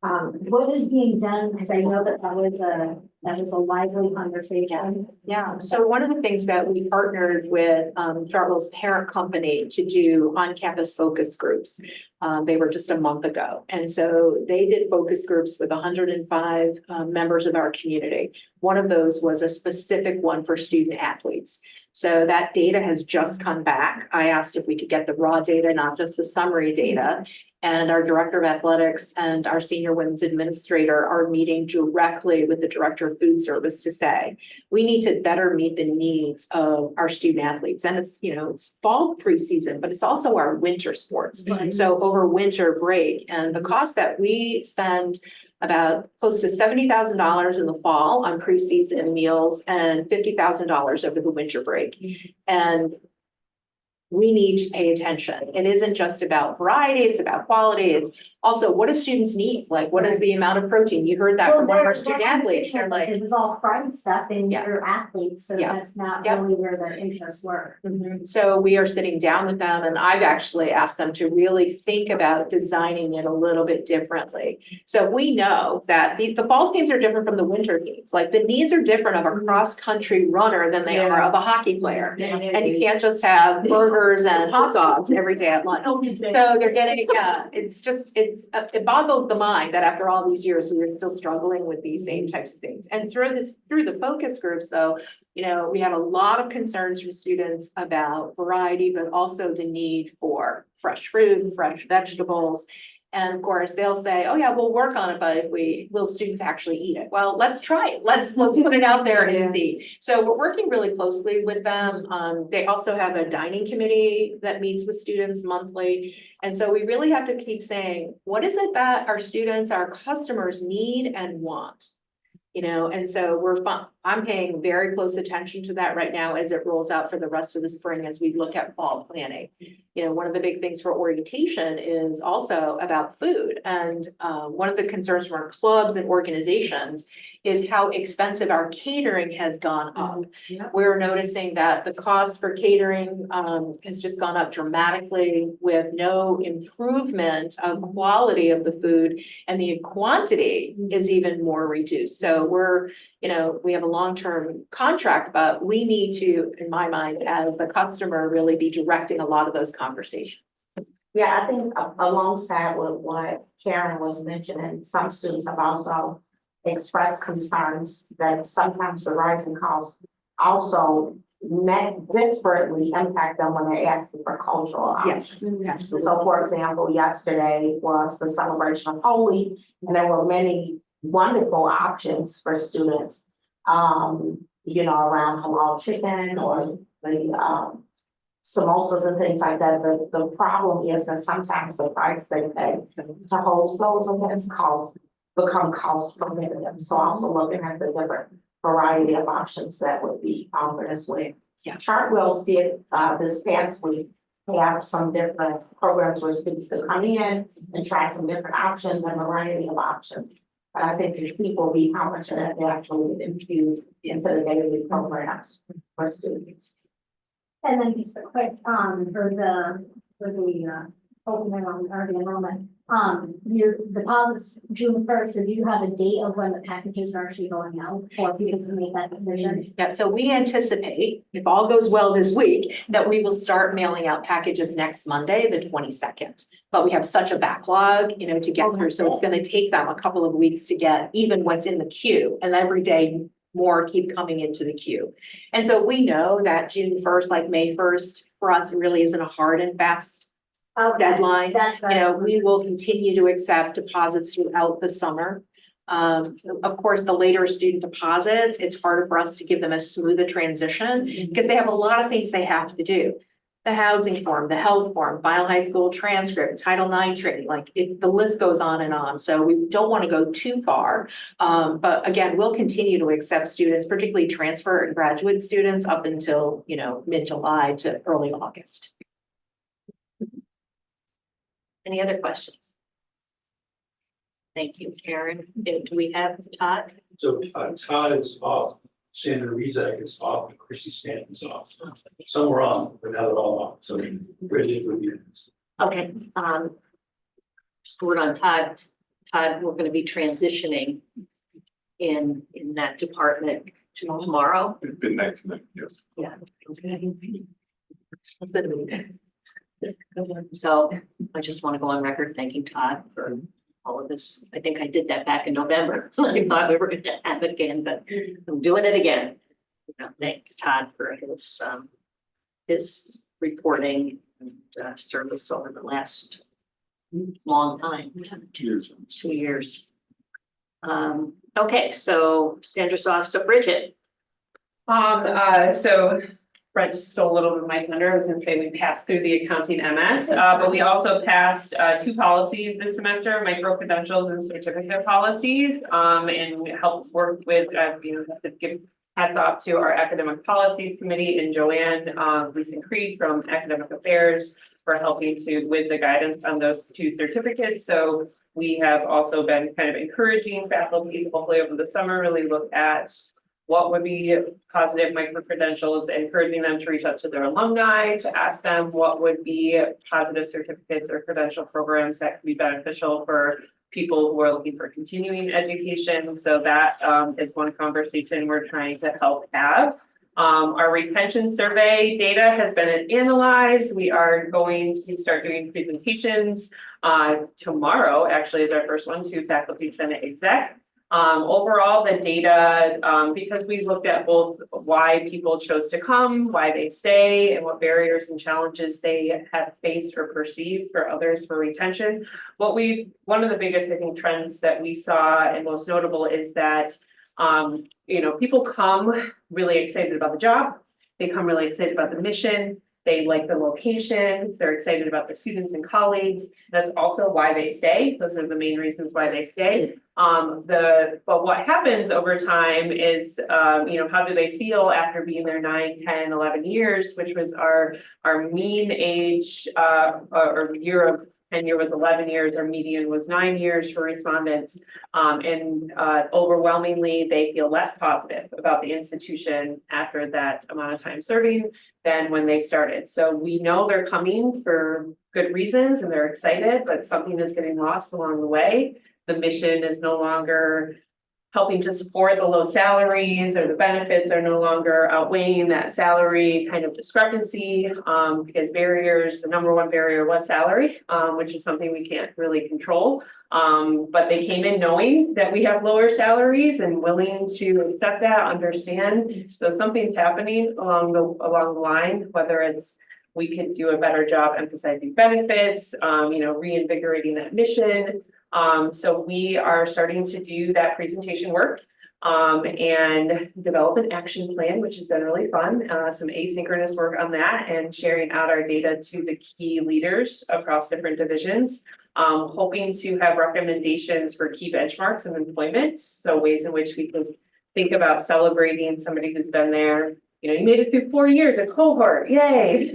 what is being done, because I know that that was a lively conversation. Yeah, so one of the things that we partnered with Chartwell's parent company to do on-campus focus groups. They were just a month ago, and so they did focus groups with 105 members of our community. One of those was a specific one for student athletes. So that data has just come back. I asked if we could get the raw data, not just the summary data. And our director of athletics and our senior women's administrator are meeting directly with the director of food service to say, we need to better meet the needs of our student athletes. And it's, it's fall preseason, but it's also our winter sports. So over winter break, and the cost that we spend about close to $70,000 in the fall on preseason meals and $50,000 over the winter break. And we need to pay attention. It isn't just about variety, it's about quality. It's also, what do students need? Like, what is the amount of protein? You heard that from one of our student athletes. They're like, it was all fried stuff and Yeah. your athletes, so Yeah. that's not Yeah. really where their interests were. So we are sitting down with them, and I've actually asked them to really think about designing it a little bit differently. So we know that the fall teams are different from the winter teams. Like, the needs are different of a cross-country runner than they are of a hockey player. And you can't just have burgers and hot dogs every day at lunch. So they're getting, it boggles the mind that after all these years, we are still struggling with these same types of things. And through the focus groups, though, we had a lot of concerns from students about variety, but also the need for fresh fruit, fresh vegetables. And of course, they'll say, oh yeah, we'll work on it, but will students actually eat it? Well, let's try it. Let's put it out there and see. So we're working really closely with them. They also have a dining committee that meets with students monthly. And so we really have to keep saying, what is it that our students, our customers need and want? And so I'm paying very close attention to that right now as it rolls out for the rest of the spring as we look at fall planning. One of the big things for orientation is also about food. And one of the concerns from our clubs and organizations is how expensive our catering has gone up. We're noticing that the cost for catering has just gone up dramatically with no improvement of quality of the food, and the quantity is even more reduced. So we have a long-term contract, but we need to, in my mind, as the customer, really be directing a lot of those conversations. Yeah, I think alongside with what Karen was mentioning, some students have also expressed concerns that sometimes the rising costs also disparately impact them when they're asking for cultural options. Yes, absolutely. So for example, yesterday was the celebration of Holy, and there were many wonderful options for students, around halal chicken or the samosas and things like that. The problem is that sometimes the price they pay to host those events become cost prohibitive. So also looking at the different variety of options that would be offered as well. Yeah. Chartwell's did this past week have some different programs where students could come in and try some different options and a variety of options. But I think the key will be how much of that they actually infuse into the daily programs for students. And then just a quick, for the open enrollment, your deposits June 1st, so do you have a date of when the packages are actually going out for people to make that decision? Yeah, so we anticipate, if all goes well this week, that we will start mailing out packages next Monday, the 22nd. But we have such a backlog, to get through, so it's gonna take them a couple of weeks to get even what's in the queue, and every day more keep coming into the queue. And so we know that June 1st, like May 1st, for us, it really isn't a hard and fast deadline. That's right. We will continue to accept deposits throughout the summer. Of course, the later a student deposits, it's harder for us to give them a smoother transition because they have a lot of things they have to do. The housing form, the health form, final high school transcript, Title IX training, the list goes on and on. So we don't want to go too far. But again, we'll continue to accept students, particularly transfer and graduate students up until, mid-July to early August. Any other questions? Thank you, Karen. Do we have Todd? So Todd is off Sandra Rezak is off and Chrissy Stanton's off. Some were on, but now they're all off. So Bridget would be. Okay, just a word on Todd. Todd, we're gonna be transitioning in that department tomorrow. Good night tonight, yes. Yeah. So I just want to go on record thanking Todd for all of this. I think I did that back in November. I thought we were going to have it again, but I'm doing it again. Thank Todd for his reporting and service over the last long time. 2 years. 2 years. Okay, so Sandra Soft, so Bridget. So Brett stole a little bit of my thunder. I was gonna say we passed through the accounting MS, but we also passed 2 policies this semester, micro credentials and certificate policies. And we helped work with, have to give hats off to our academic policies committee and Joanne, Gleason Creed from Academic Affairs for helping with the guidance on those 2 certificates. So we have also been kind of encouraging faculty, hopefully over the summer, really look at what would be positive micro-credentials, encouraging them to reach out to their alumni, to ask them what would be positive certificates or credential programs that could be beneficial for people who are looking for continuing education. So that is one conversation we're trying to help have. Our retention survey data has been analyzed. We are going to start doing presentations tomorrow, actually, is our first one, to faculty, senate, exec. Overall, the data, because we looked at both why people chose to come, why they stay, and what barriers and challenges they have faced or perceived for others for retention. One of the biggest, I think, trends that we saw and most notable is that, people come really excited about the job. They come really excited about the mission. They like the location. They're excited about the students and colleagues. That's also why they stay. Those are the main reasons why they stay. But what happens over time is, how do they feel after being there 9, 10, 11 years, which was our mean age, or year of tenure was 11 years, our median was 9 years for respondents. Overwhelmingly, they feel less positive about the institution after that amount of time serving than when they started. So we know they're coming for good reasons and they're excited, but something is getting lost along the way. The mission is no longer helping to support the low salaries, or the benefits are no longer outweighing that salary kind of discrepancy, because the number one barrier was salary, which is something we can't really control. But they came in knowing that we have lower salaries and willing to accept that, understand. So something's happening along the line, whether it's we could do a better job emphasizing benefits, reinvigorating that mission. So we are starting to do that presentation work and develop an action plan, which has been really fun. Some asynchronous work on that and sharing out our data to the key leaders across different divisions. Hoping to have recommendations for key benchmarks of employment. So ways in which we can think about celebrating somebody who's been there. You made it through 4 years, a cohort, yay.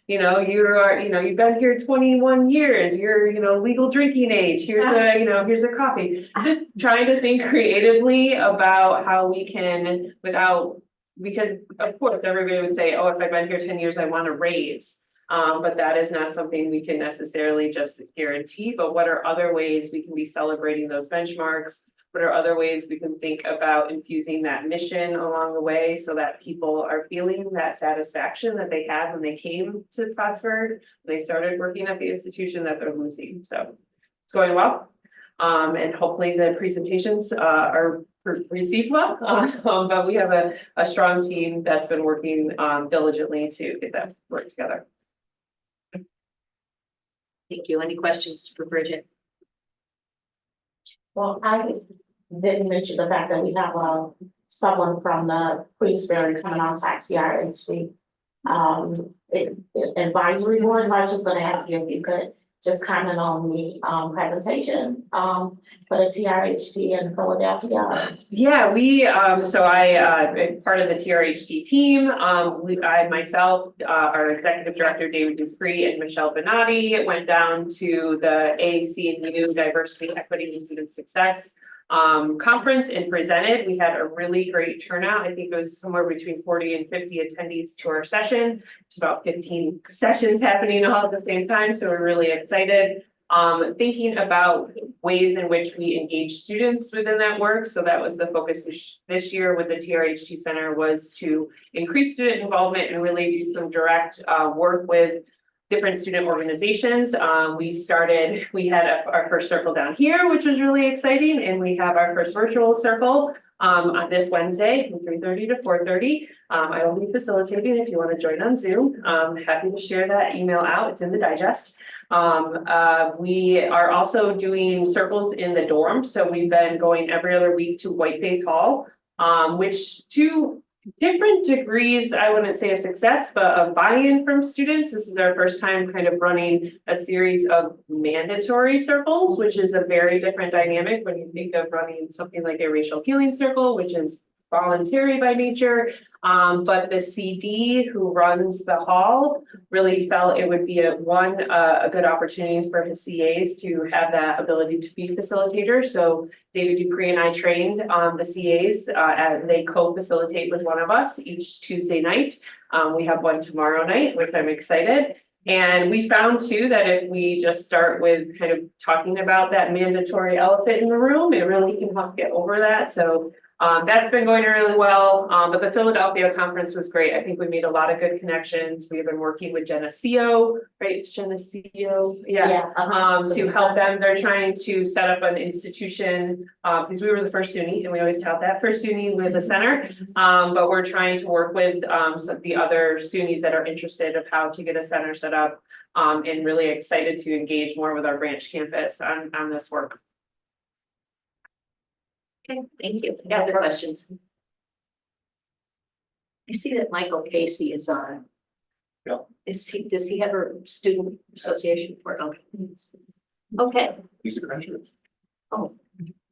You've been here 21 years, you're, legal drinking age, here's a coffee. Just trying to think creatively about how we can, because of course, everybody would say, oh, if I've been here 10 years, I want a raise. But that is not something we can necessarily just guarantee, but what are other ways we can be celebrating those benchmarks? What are other ways we can think about infusing that mission along the way so that people are feeling that satisfaction that they had when they came to Plattsburgh, when they started working at the institution that they're losing. So it's going well. And hopefully the presentations are received well. But we have a strong team that's been working diligently to get that work together. Thank you. Any questions for Bridget? Well, I didn't mention the fact that we have someone from the Queensberry coming on tax TRHC advisory board. So I was just gonna ask you if you could just comment on the presentation for the TRHT in Philadelphia. Yeah, so I part of the TRHT team. I myself, our executive director, David Dupree, and Michelle Benatti went down to the AAC&U Diversity, Equity, and Student Success conference and presented. We had a really great turnout. I think it was somewhere between 40 and 50 attendees to our session. It's about 15 sessions happening all at the same time, so we're really excited. Thinking about ways in which we engage students within that work. So that was the focus this year with the TRHT Center, was to increase student involvement and really do some direct work with different student organizations. We had our first circle down here, which was really exciting, and we have our first virtual circle on this Wednesday from 3:30 to 4:30. I will be facilitating if you want to join on Zoom. Happy to share that email out. It's in the digest. We are also doing circles in the dorms. So we've been going every other week to Whiteface Hall, which to different degrees, I wouldn't say a success, but a buy-in from students. This is our first time kind of running a series of mandatory circles, which is a very different dynamic when you think of running something like a racial healing circle, which is voluntary by nature. But the CD who runs the hall really felt it would be a good opportunity for his CAs to have that ability to be facilitators. So David Dupree and I trained the CAs and they co-facilitate with one of us each Tuesday night. We have one tomorrow night, which I'm excited. And we found too that if we just start with kind of talking about that mandatory elephant in the room, it really can help get over that. So that's been going really well, but the Philadelphia conference was great. I think we made a lot of good connections. We've been working with Geneseo, right? It's Geneseo, to help them. They're trying to set up an institution because we were the first SUNY, and we always tout that first SUNY with a center. But we're trying to work with some of the other SUNYs that are interested of how to get a center set up, and really excited to engage more with our branch campus on this work. Okay, thank you. Any other questions? I see that Michael Casey is on. Yeah. Does he have a student association for? Okay. Okay. He's a graduate. Oh,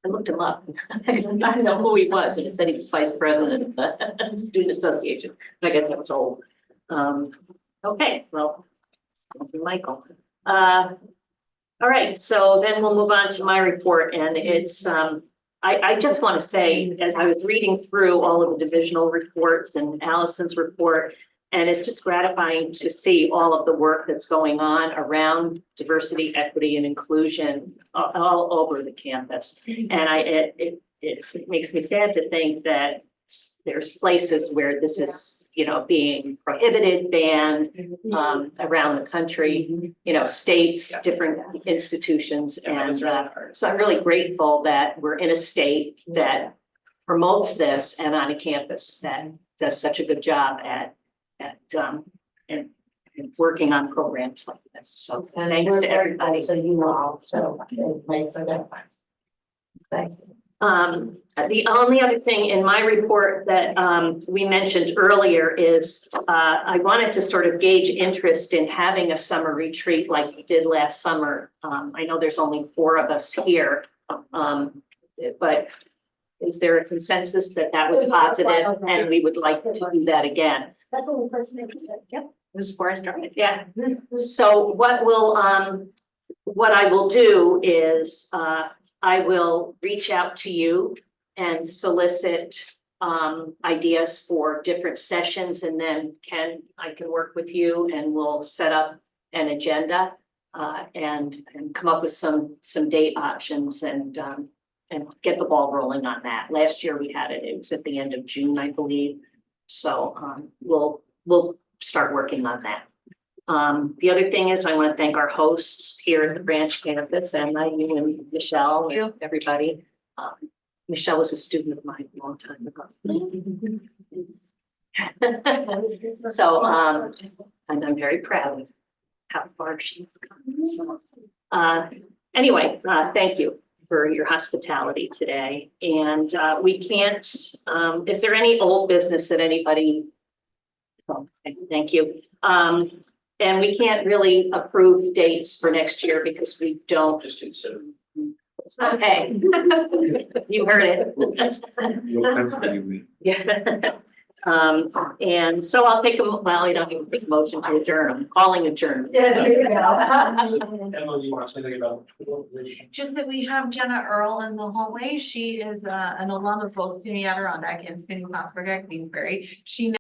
I looked him up. I didn't know who he was, and it said he was vice president of the student association. I guess that was old. Okay, well, thank you, Michael. All right, so then we'll move on to my report, and it's I just want to say, as I was reading through all of the divisional reports and Allison's report, and it's just gratifying to see all of the work that's going on around diversity, equity, and inclusion all over the campus. And it makes me sad to think that there's places where this is, being prohibited, banned around the country, states, different institutions. And so I'm really grateful that we're in a state that promotes this and on a campus that does such a good job at and working on programs like this. So thanks to everybody. So so it makes a difference. Thank you. The only other thing in my report that we mentioned earlier is I wanted to sort of gauge interest in having a summer retreat like we did last summer. I know there's only 4 of us here, but is there a consensus that was positive and we would like to do that again? That's the only person that did it. Yep, this is where I started. Yeah. So what I will do is I will reach out to you and solicit ideas for different sessions, and then I can work with you and we'll set up an agenda and come up with some date options and get the ball rolling on that. Last year we had it was at the end of June, I believe. So we'll start working on that. The other thing is I want to thank our hosts here at the branch campus, and you and Michelle, and everybody. Michelle was a student of mine a long time ago. So and I'm very proud of how far she's come. So anyway, thank you for your hospitality today. And we can't, is there any old business that anybody? Oh, thank you. And we can't really approve dates for next year because we don't. Just consider. Okay. You heard it. You'll pencil you in. Yeah. And so I'll take well, you don't even take a motion to adjourn, I'm calling adjourn. Yeah, there you go. Emma, you want to say anything about? Just that we have Jenna Earl in the hallway. She is an alum of both SUNY Adirondack and SUNY Plattsburgh at Queensbury. She